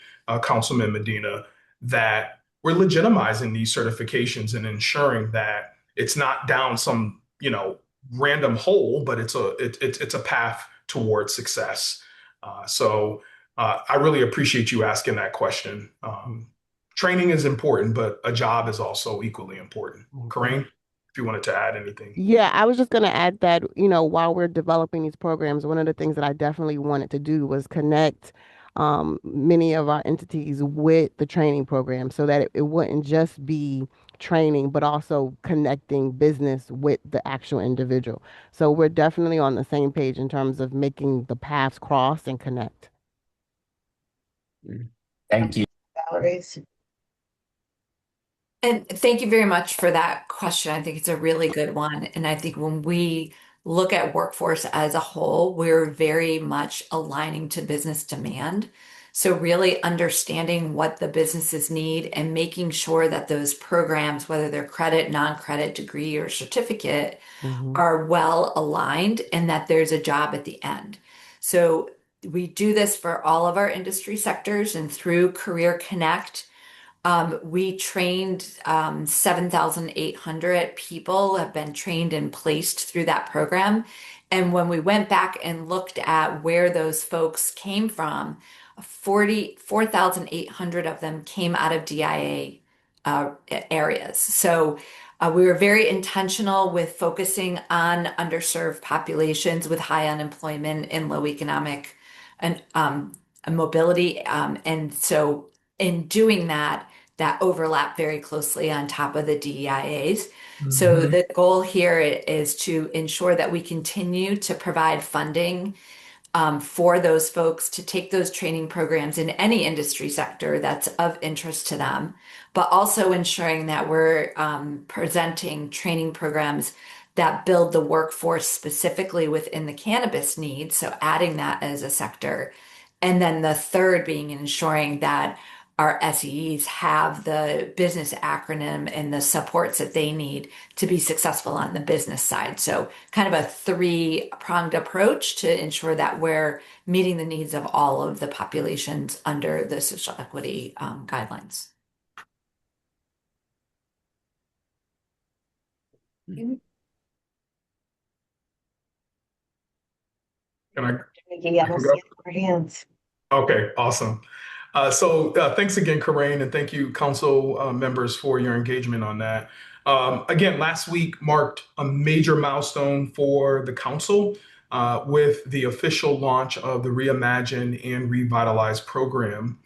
S3: Councilman Medina, that we're legitimizing these certifications and ensuring that it's not down some, random hole, but it's a path towards success. I really appreciate you asking that question. Training is important, but a job is also equally important. Corinne, if you wanted to add anything.
S9: Yeah, I was just going to add that, while we're developing these programs, one of the things that I definitely wanted to do was connect many of our entities with the training program so that it wouldn't just be training, but also connecting business with the actual individual. So we're definitely on the same page in terms of making the paths cross and connect.
S11: Thank you.
S2: Valerie.
S5: And thank you very much for that question. I think it's a really good one. And I think when we look at workforce as a whole, we're very much aligning to business demand. So really understanding what the businesses need and making sure that those programs, whether they're credit, non-credit, degree, or certificate, are well aligned and that there's a job at the end. So we do this for all of our industry sectors, and through Career Connect, we trained 7,800 people have been trained and placed through that program. And when we went back and looked at where those folks came from, 4,800 of them came out of DIA areas. So we were very intentional with focusing on underserved populations with high unemployment and low economic and mobility. And so in doing that, that overlap very closely on top of the DEIAs. So the goal here is to ensure that we continue to provide funding for those folks to take those training programs in any industry sector that's of interest to them, but also ensuring that we're presenting training programs that build the workforce specifically within the cannabis needs. So adding that as a sector. And then the third being ensuring that our SEs have the business acronym and the supports that they need to be successful on the business side. So kind of a three-pronged approach to ensure that we're meeting the needs of all of the populations under the social equity guidelines.
S3: Can I
S2: Yeah, I don't see any more hands.
S3: Okay, awesome. Thanks again, Corinne, and thank you, council members, for your engagement on that. Again, last week marked a major milestone for the council with the official launch of the Reimagine and Revitalize program,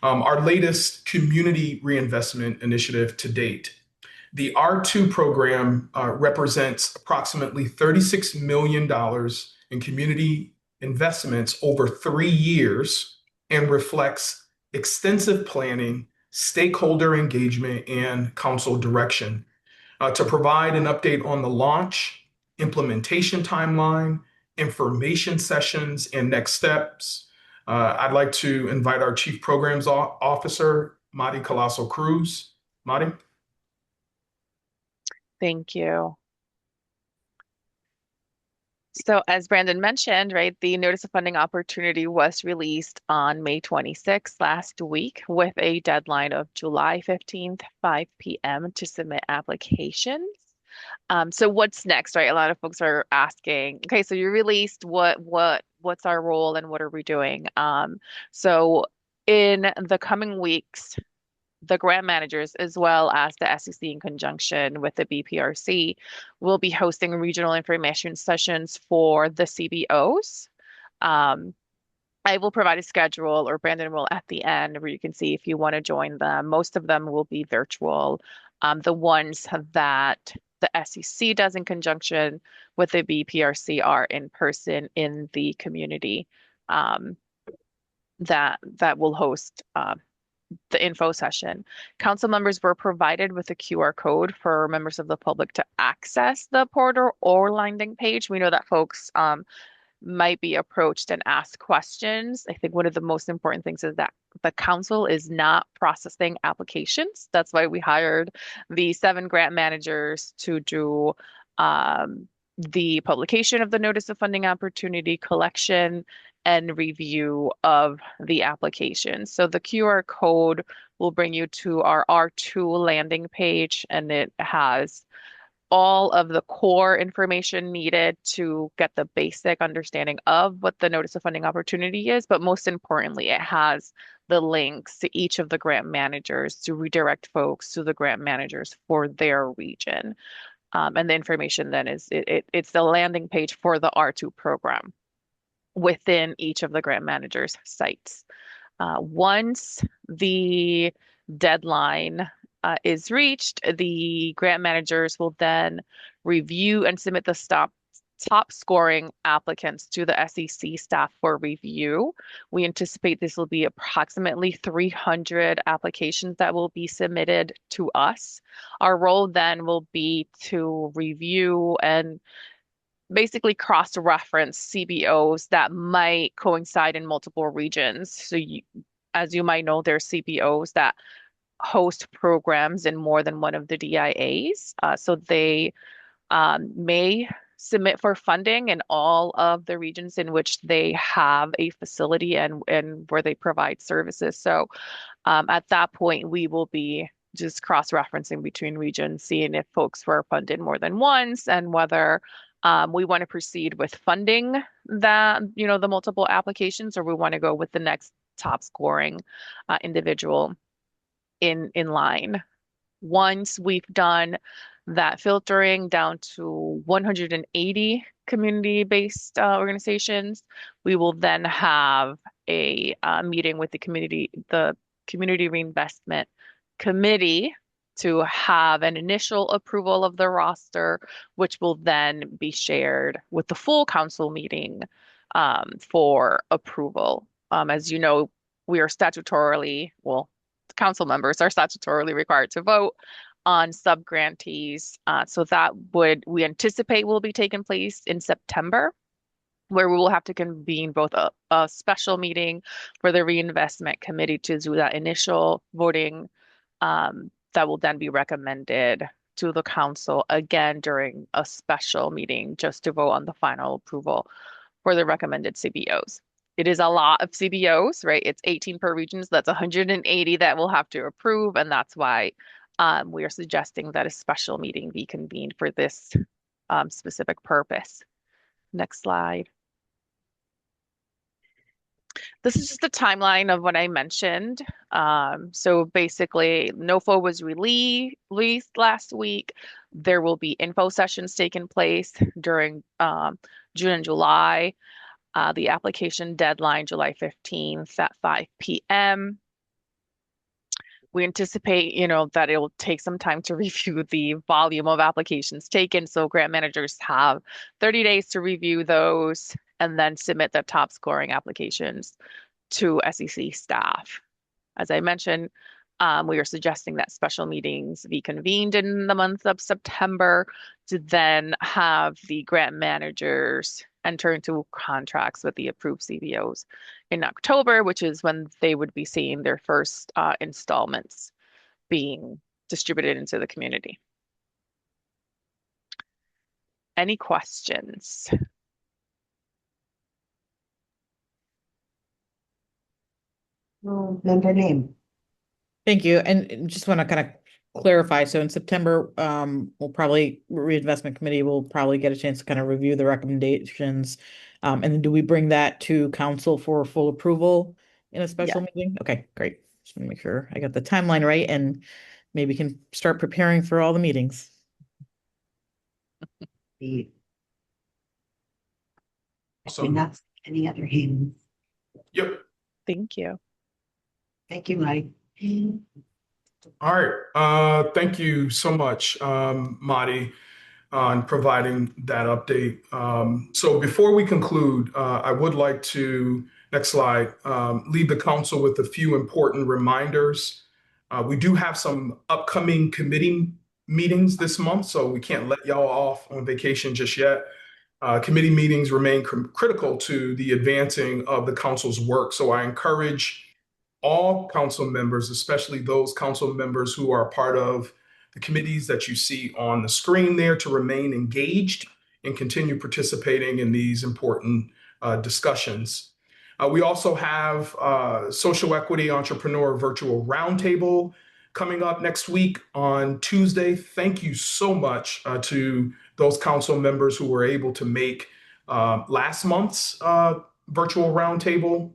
S3: our latest community reinvestment initiative to date. The R2 program represents approximately $36 million in community investments over 3 years and reflects extensive planning, stakeholder engagement, and council direction. To provide an update on the launch, implementation timeline, information sessions, and next steps, I'd like to invite our Chief Programs Officer, Madi Colasso Cruz. Madi?
S6: Thank you. So as Brandon mentioned, right, the notice of funding opportunity was released on May 26th last week with a deadline of July 15th, 5 p.m. to submit applications. So what's next, right? A lot of folks are asking, okay, so you released what's our role and what are we doing? So in the coming weeks, the grant managers, as well as the SEC in conjunction with the BPRC, will be hosting regional information sessions for the CBOs. I will provide a schedule, or Brandon will at the end, where you can see if you want to join them. Most of them will be virtual. The ones that the SEC does in conjunction with the BPRC are in person in the community that will host the info session. Council members were provided with a QR code for members of the public to access the portal or landing page. We know that folks might be approached and asked questions. I think one of the most important things is that the council is not processing applications. That's why we hired the 7 grant managers to do the publication of the notice of funding opportunity, collection, and review of the application. So the QR code will bring you to our R2 landing page, and it has all of the core information needed to get the basic understanding of what the notice of funding opportunity is. But most importantly, it has the links to each of the grant managers to redirect folks to the grant managers for their region. And the information then is it's the landing page for the R2 program within each of the grant managers' sites. Once the deadline is reached, the grant managers will then review and submit the top scoring applicants to the SEC staff for review. We anticipate this will be approximately 300 applications that will be submitted to us. Our role then will be to review and basically cross-reference CBOs that might coincide in multiple regions. So as you might know, there's CBOs that host programs in more than one of the DIAs. So they may submit for funding in all of the regions in which they have a facility and where they provide services. So at that point, we will be just cross-referencing between regions, seeing if folks were funded more than once and whether we want to proceed with funding the multiple applications, or we want to go with the next top scoring individual in line. Once we've done that filtering down to 180 community-based organizations, we will then have a meeting with the Community Reinvestment Committee to have an initial approval of the roster, which will then be shared with the full council meeting for approval. As you know, we are statutorily, well, council members are statutorily required to vote on subgrantees. So that we anticipate will be taking place in September, where we will have to convene both a special meeting for the reinvestment committee to do that initial voting that will then be recommended to the council again during a special meeting just to vote on the final approval for the recommended CBOs. It is a lot of CBOs, right? It's 18 per region, so that's 180 that we'll have to approve, and that's why we are suggesting that a special meeting be convened for this specific purpose. Next slide. This is just a timeline of what I mentioned. So basically, NOFO was released last week. There will be info sessions taking place during June and July. The application deadline, July 15th at 5 p.m. We anticipate, that it will take some time to review the volume of applications taken. So grant managers have 30 days to review those and then submit the top scoring applications to SEC staff. As I mentioned, we are suggesting that special meetings be convened in the month of September to then have the grant managers enter into contracts with the approved CBOs in October, which is when they would be seeing their first installments being distributed into the community. Any questions?
S2: Member name.
S12: Thank you. And just want to kind of clarify. So in September, reinvestment committee will probably get a chance to kind of review the recommendations. And then do we bring that to council for full approval in a special meeting? Okay, great. Just want to make sure I got the timeline right and maybe can start preparing for all the meetings.
S3: Awesome.
S2: Not any other hands.
S3: Yep.
S6: Thank you.
S2: Thank you, Mike.
S3: All right. Thank you so much, Madi, on providing that update. So before we conclude, I would like to, next slide, leave the council with a few important reminders. We do have some upcoming committee meetings this month, so we can't let y'all off on vacation just yet. Committee meetings remain critical to the advancing of the council's work, so I encourage all council members, especially those council members who are part of the committees that you see on the screen there, to remain engaged and continue participating in these important discussions. We also have Social Equity Entrepreneur Virtual Roundtable coming up next week on Tuesday. Thank you so much to those council members who were able to make last month's virtual roundtable.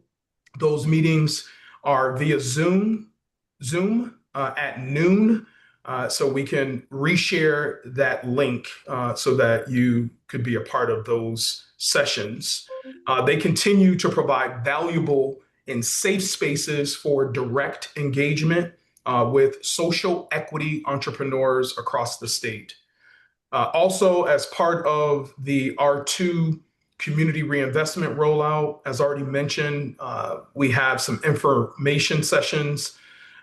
S3: Those meetings are via Zoom at noon. So we can reshare that link so that you could be a part of those sessions. They continue to provide valuable and safe spaces for direct engagement with social equity entrepreneurs across the state. Also, as part of the R2 community reinvestment rollout, as already mentioned, we have some information sessions.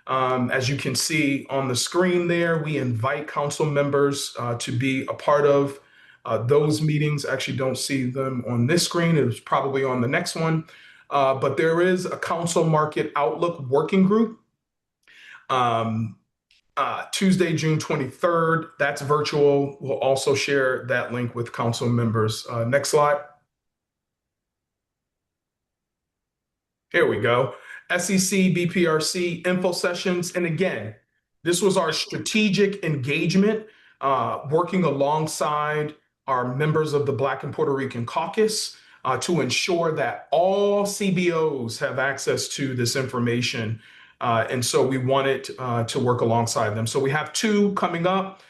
S3: As you can see on the screen there, we invite council members to be a part of those meetings. Actually, don't see them on this screen. It was probably on the next one. But there is a council market outlook working group. Tuesday, June 23rd, that's virtual. We'll also share that link with council members. Next slide. Here we go. SEC, BPRC info sessions. And again, this was our strategic engagement, working alongside our members of the Black and Puerto Rican Caucus to ensure that all CBOs have access to this information. And so we wanted to work alongside them. So we have 2 coming up.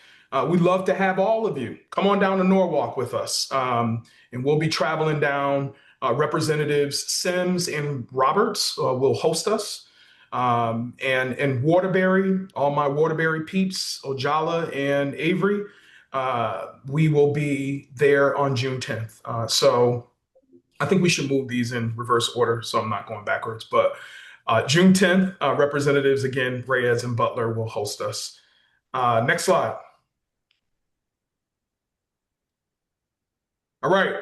S3: We'd love to have all of you come on down to Norwalk with us. And we'll be traveling down. Representatives Sims and Roberts will host us. And Waterbury, all my Waterbury peeps, Ojala and Avery, we will be there on June 10th. So I think we should move these in reverse order, so I'm not going backwards. But June 10th, representatives, again, Reyes and Butler will host us. Next slide. All right.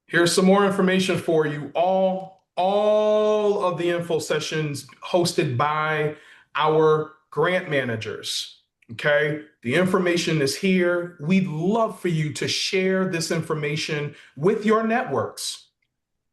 S3: Here's some more information for you. All of the info sessions hosted by our grant managers. Okay, the information is here. We'd love for you to share this information with your networks.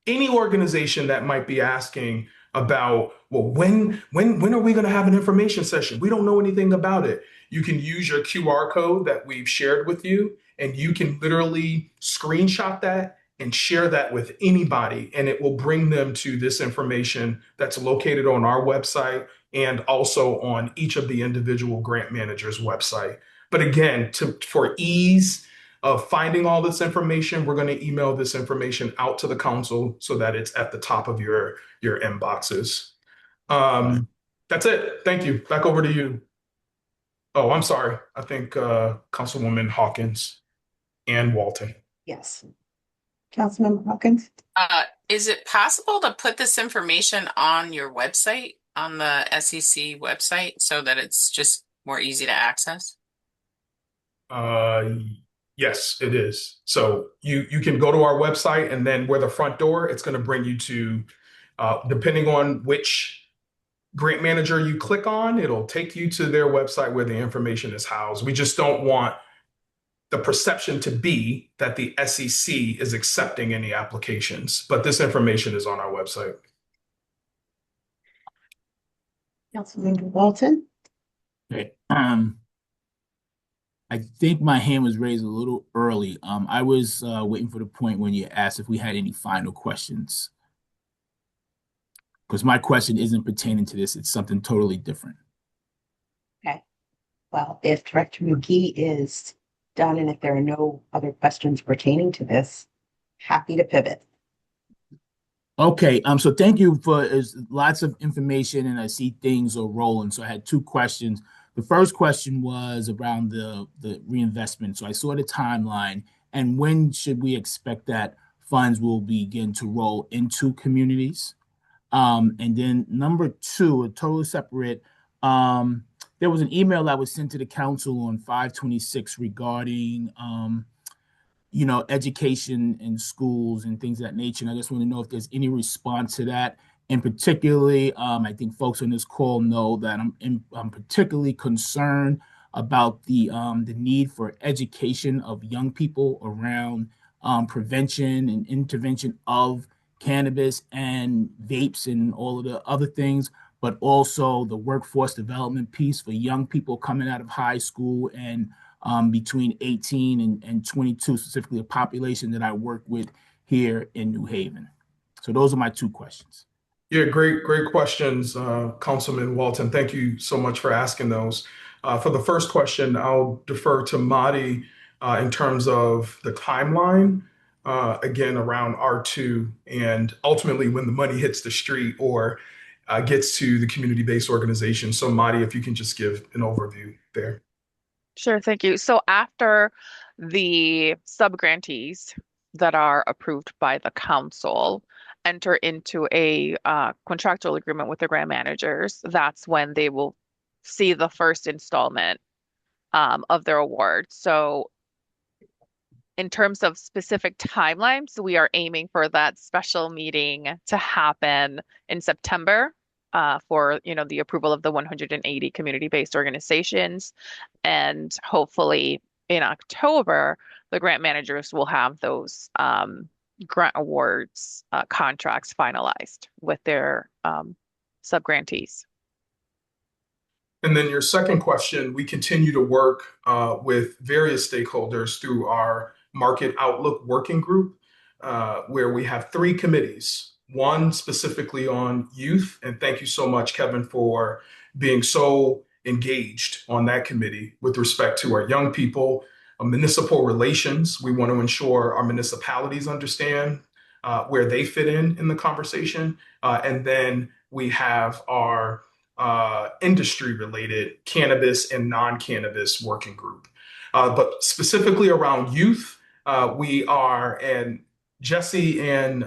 S3: Any organization that might be asking about, well, when are we going to have an information session? We don't know anything about it. You can use your QR code that we've shared with you, and you can literally screenshot that and share that with anybody, and it will bring them to this information that's located on our website and also on each of the individual grant managers' website. But again, for ease of finding all this information, we're going to email this information out to the council so that it's at the top of your inboxes. That's it. Thank you. Back over to you. Oh, I'm sorry. I think Councilwoman Hawkins and Walton.
S2: Yes. Councilmember Hawkins?
S13: Is it possible to put this information on your website, on the SEC website, so that it's just more easy to access?
S3: Yes, it is. So you can go to our website, and then where the front door, it's going to bring you to, depending on which grant manager you click on, it'll take you to their website where the information is housed. We just don't want the perception to be that the SEC is accepting any applications, but this information is on our website.
S2: Councilmember Walton?
S10: Okay. I think my hand was raised a little early. I was waiting for the point when you asked if we had any final questions. Because my question isn't pertaining to this, it's something totally different.
S2: Okay. Well, if Director McGee is done, and if there are no other questions pertaining to this, happy to pivot.
S10: Okay, so thank you for lots of information, and I see things are rolling. So I had 2 questions. The first question was around the reinvestment. So I saw the timeline, and when should we expect that funds will begin to roll into communities? And then number 2, a totally separate, there was an email that was sent to the council on 5/26 regarding, education in schools and things of that nature. And I just want to know if there's any response to that. And particularly, I think folks on this call know that I'm particularly concerned about the need for education of young people around prevention and intervention of cannabis and vapes and all of the other things, but also the workforce development piece for young people coming out of high school and between 18 and 22, specifically a population that I work with here in New Haven. So those are my two questions.
S3: Yeah, great questions, Councilman Walton. Thank you so much for asking those. For the first question, I'll defer to Madi in terms of the timeline, again, around R2 and ultimately when the money hits the street or gets to the community-based organization. So Madi, if you can just give an overview there.
S6: Sure, thank you. So after the subgrantees that are approved by the council enter into a contractual agreement with the grant managers, that's when they will see the first installment of their award. So in terms of specific timelines, we are aiming for that special meeting to happen in September for the approval of the 180 community-based organizations, and hopefully in October the grant managers will have those grant awards contracts finalized with their subgrantees.
S3: And then your second question, we continue to work with various stakeholders through our Market Outlook Working Group, where we have 3 committees, one specifically on youth. And thank you so much, Kevin, for being so engaged on that committee with respect to our young people. Municipal relations, we want to ensure our municipalities understand where they fit in the conversation. And then we have our industry-related cannabis and non-cannabis working group. But specifically around youth, we are, and Jesse and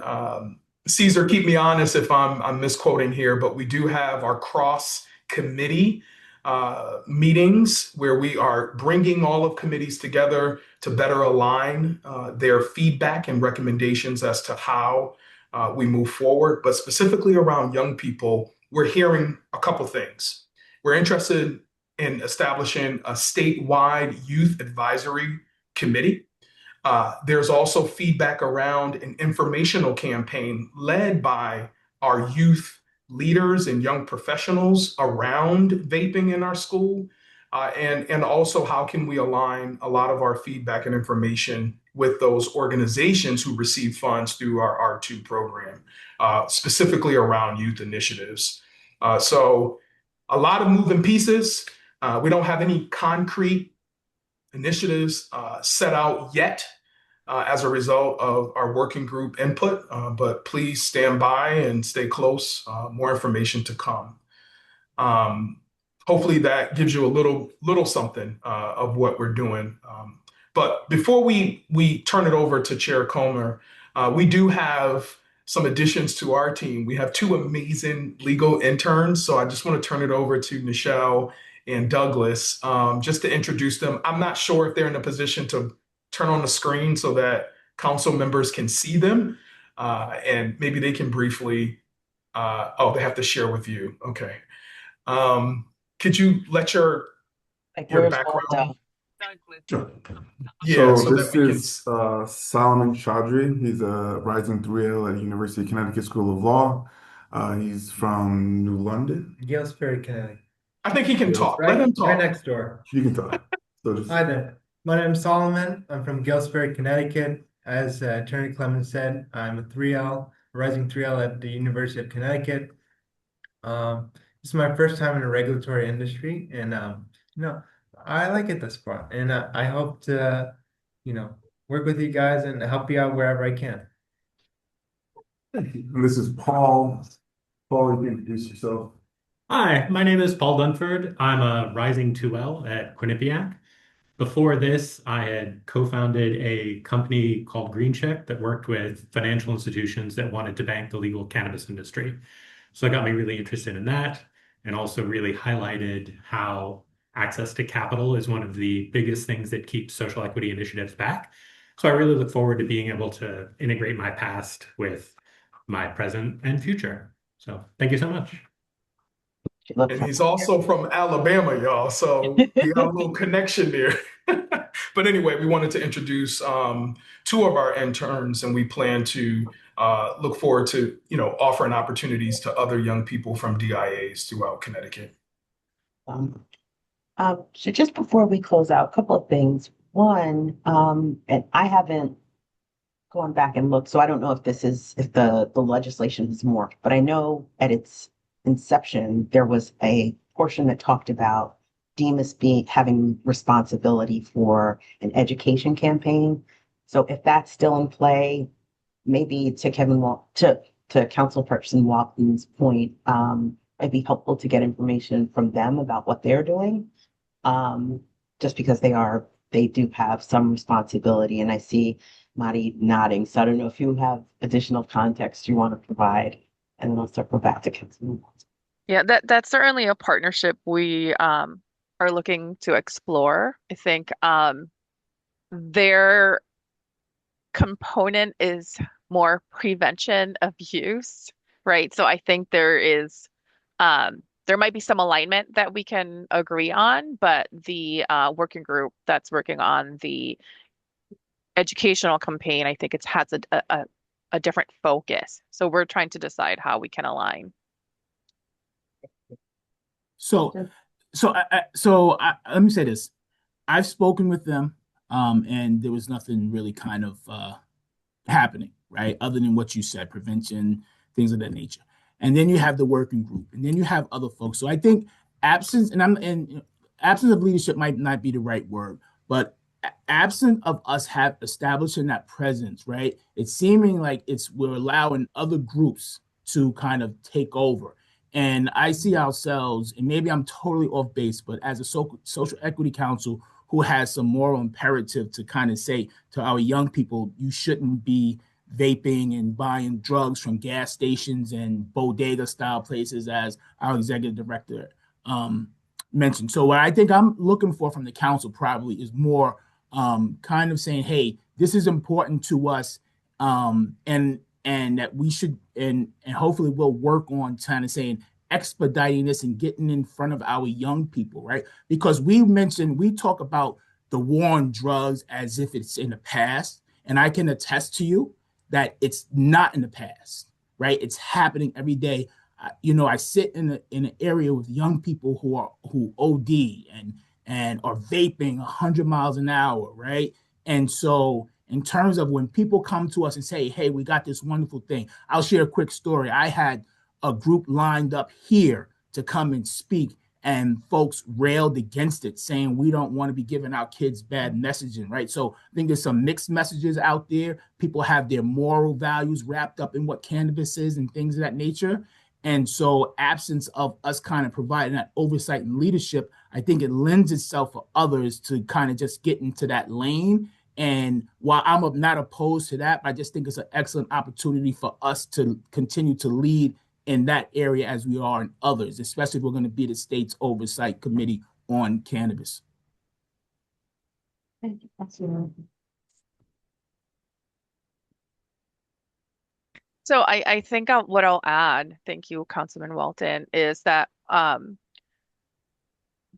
S3: Caesar, keep me honest if I'm misquoting here, but we do have our cross-committee meetings where we are bringing all of committees together to better align their feedback and recommendations as to how we move forward. But specifically around young people, we're hearing a couple things. We're interested in establishing a statewide youth advisory committee. There's also feedback around an informational campaign led by our youth leaders and young professionals around vaping in our school. And also how can we align a lot of our feedback and information with those organizations who receive funds through our R2 program, specifically around youth initiatives. So a lot of moving pieces. We don't have any concrete initiatives set out yet as a result of our working group input, but please stand by and stay close. More information to come. Hopefully that gives you a little something of what we're doing. But before we turn it over to Chair Comer, we do have some additions to our team. We have 2 amazing legal interns, so I just want to turn it over to Nichelle and Douglas just to introduce them. I'm not sure if they're in a position to turn on the screen so that council members can see them, and maybe they can briefly, they have to share with you. Okay. Could you let your background?
S14: Sure.
S3: Yeah,
S14: so
S3: so
S14: this
S3: that we can.
S14: is Solomon Chaudhry. He's a rising 3L at the University of Connecticut School of Law. He's from New London.
S15: Galesbury, Connecticut.
S3: I think he can talk.
S15: Right,
S3: Let him talk.
S15: right next door.
S14: You can talk. So just,
S15: Hi there. My name's Solomon. I'm from Galesbury, Connecticut. As Attorney Clemens said, I'm a 3L, a rising 3L at the University of Connecticut. This is my first time in the regulatory industry, and I like it thus far, and I hope to, work with you guys and help you out wherever I can.
S14: and this is Paul. Paul, you can introduce yourself.
S16: Hi, my name is Paul Dunford. I'm a rising 2L at Quinnipiac. Before this, I had co-founded a company called GreenCheck that worked with financial institutions that wanted to bank the legal cannabis industry. So it got me really interested in that, and also really highlighted how access to capital is one of the biggest things that keeps social equity initiatives back. So I really look forward to being able to integrate my past with my present and future. So thank you so much.
S2: She looks
S3: And
S2: like
S3: he's also from Alabama, y'all. So we got a little connection there. But anyway, we wanted to introduce two of our interns, and we plan to look forward to, offering opportunities to other young people from DIAs throughout Connecticut.
S2: um, so just before we close out, a couple of things. One, and I haven't gone back and looked, so I don't know if the legislation has morphed, but I know at its inception, there was a portion that talked about Demas having responsibility for an education campaign. So if that's still in play, maybe to Councilperson Walton's point, it'd be helpful to get information from them about what they're doing. Just because they do have some responsibility, and I see Marty nodding. So I don't know if you have additional context you want to provide, and then I'll circle back to Councilman.
S6: Yeah, that's certainly a partnership we are looking to explore. I think their component is more prevention of use, right? So I think there might be some alignment that we can agree on, but the working group that's working on the educational campaign, I think it has a different focus. So we're trying to decide how we can align.
S10: So, let me say this. I've spoken with them, and there was nothing really kind of happening, right? Other than what you said, prevention, things of that nature. And then you have the working group, and then you have other folks. So I think absence, absence of leadership might not be the right word, but absent of us have establishing that presence, right? It's seeming like we're allowing other groups to kind of take over. And I see ourselves, and maybe I'm totally off base, but as a social equity council who has some moral imperative to kind of say to our young people, you shouldn't be vaping and buying drugs from gas stations and bodega style places, as our executive director mentioned. So what I think I'm looking for from the council probably is more kind of saying, hey, this is important to us, and that we should, and hopefully we'll work on kind of saying expediting this and getting in front of our young people, right? Because we talk about the war on drugs as if it's in the past, and I can attest to you that it's not in the past, right? It's happening every day. I sit in an area with young people who OD and are vaping 100 miles an hour, right? And so in terms of when people come to us and say, hey, we got this wonderful thing, I'll share a quick story. I had a group lined up here to come and speak, and folks railed against it, saying we don't want to be giving our kids bad messaging, right? So I think there's some mixed messages out there. People have their moral values wrapped up in what cannabis is and things of that nature. And so absence of us kind of providing that oversight and leadership, I think it lends itself for others to kind of just get into that lane. And while I'm not opposed to that, I just think it's an excellent opportunity for us to continue to lead in that area as we are in others, especially if we're going to be the state's oversight committee on cannabis.
S2: Thank you, Councilman.
S6: So I think what I'll add, thank you, Councilman Walton, is that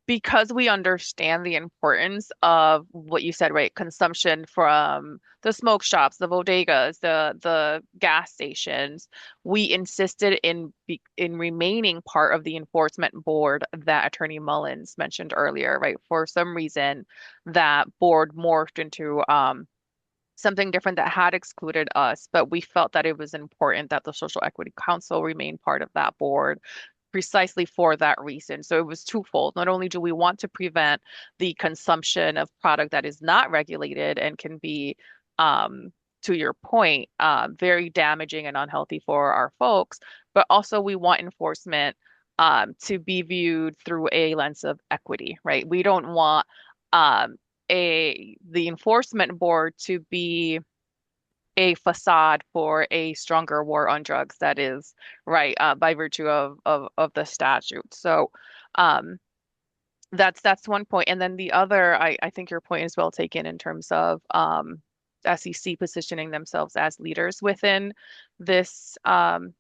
S6: because we understand the importance of what you said, right? Consumption from the smoke shops, the bodegas, the gas stations. We insisted in remaining part of the enforcement board that Attorney Mullins mentioned earlier, right? For some reason, that board morphed into something different that had excluded us, but we felt that it was important that the Social Equity Council remain part of that board precisely for that reason. So it was twofold. Not only do we want to prevent the consumption of product that is not regulated and can be, to your point, very damaging and unhealthy for our folks, but also we want enforcement to be viewed through a lens of equity, right? We don't want the enforcement board to be a facade for a stronger war on drugs that is right by virtue of the statute. So that's one point. And then the other, I think your point is well taken in terms of SEC positioning themselves as leaders within this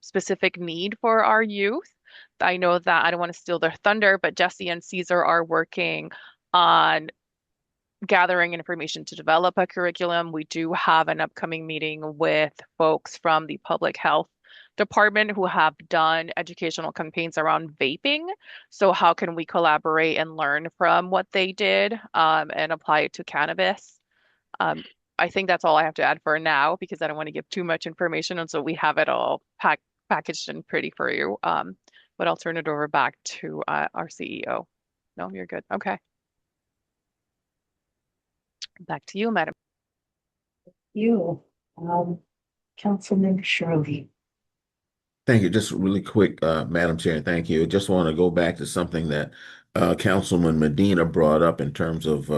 S6: specific need for our youth. I know that I don't want to steal their thunder, but Jesse and Caesar are working on gathering information to develop a curriculum. We do have an upcoming meeting with folks from the public health department who have done educational campaigns around vaping. So how can we collaborate and learn from what they did and apply it to cannabis? I think that's all I have to add for now because I don't want to give too much information, and so we have it all packaged and pretty for you. But I'll turn it over back to our CEO. No, you're good. Okay. Back to you, Madam.
S2: You, Councilman Shirley.
S7: Thank you. Just really quick, Madam Chair, thank you. I just want to go back to something that Councilman Medina brought up in terms of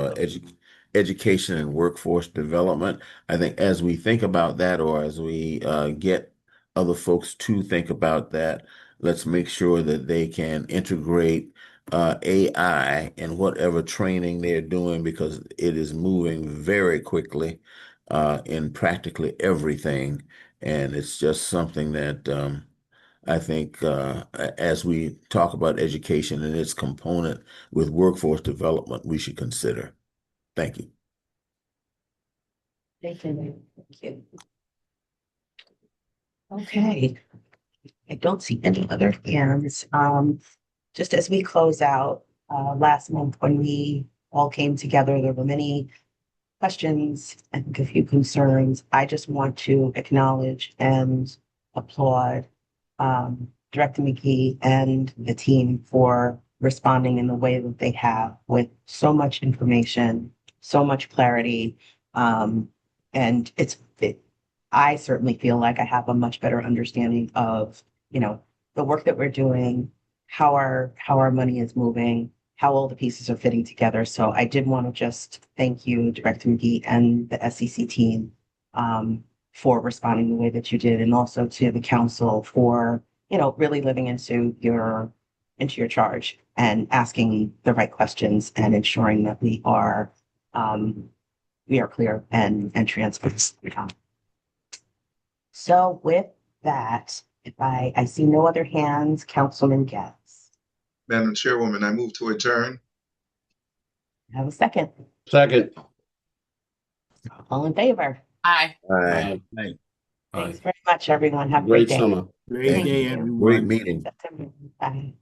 S7: education and workforce development. I think as we think about that, or as we get other folks to think about that, let's make sure that they can integrate AI in whatever training they're doing, because it is moving very quickly in practically everything. And it's just something that I think as we talk about education and its component with workforce development, we should consider. Thank you.
S2: Thank you. Thank you. Okay. I don't see any other hands. Just as we close out, last month when we all came together, there were many questions and a few concerns. I just want to acknowledge and applaud Director McGee and the team for responding in the way that they have, with so much information, so much clarity. And I certainly feel like I have a much better understanding of, the work that we're doing, how our money is moving, how all the pieces are fitting together. So I did want to just thank you, Director McGee, and the SEC team for responding the way that you did, and also to the council for, really living into your charge and asking the right questions and ensuring that we are clear and transparent. So with that, if I see no other hands, Councilman Getz.
S8: Madam Chairwoman, I move to adjourn.
S2: Have a second.
S4: Second.
S2: All in favor?
S13: Aye.
S7: Aye.
S2: Thanks very much, everyone. Have a
S4: Great
S2: great day.
S4: summer.
S10: Great
S7: Thank
S10: day,
S7: you.
S10: everyone.
S7: Great meeting.
S2: September. Bye.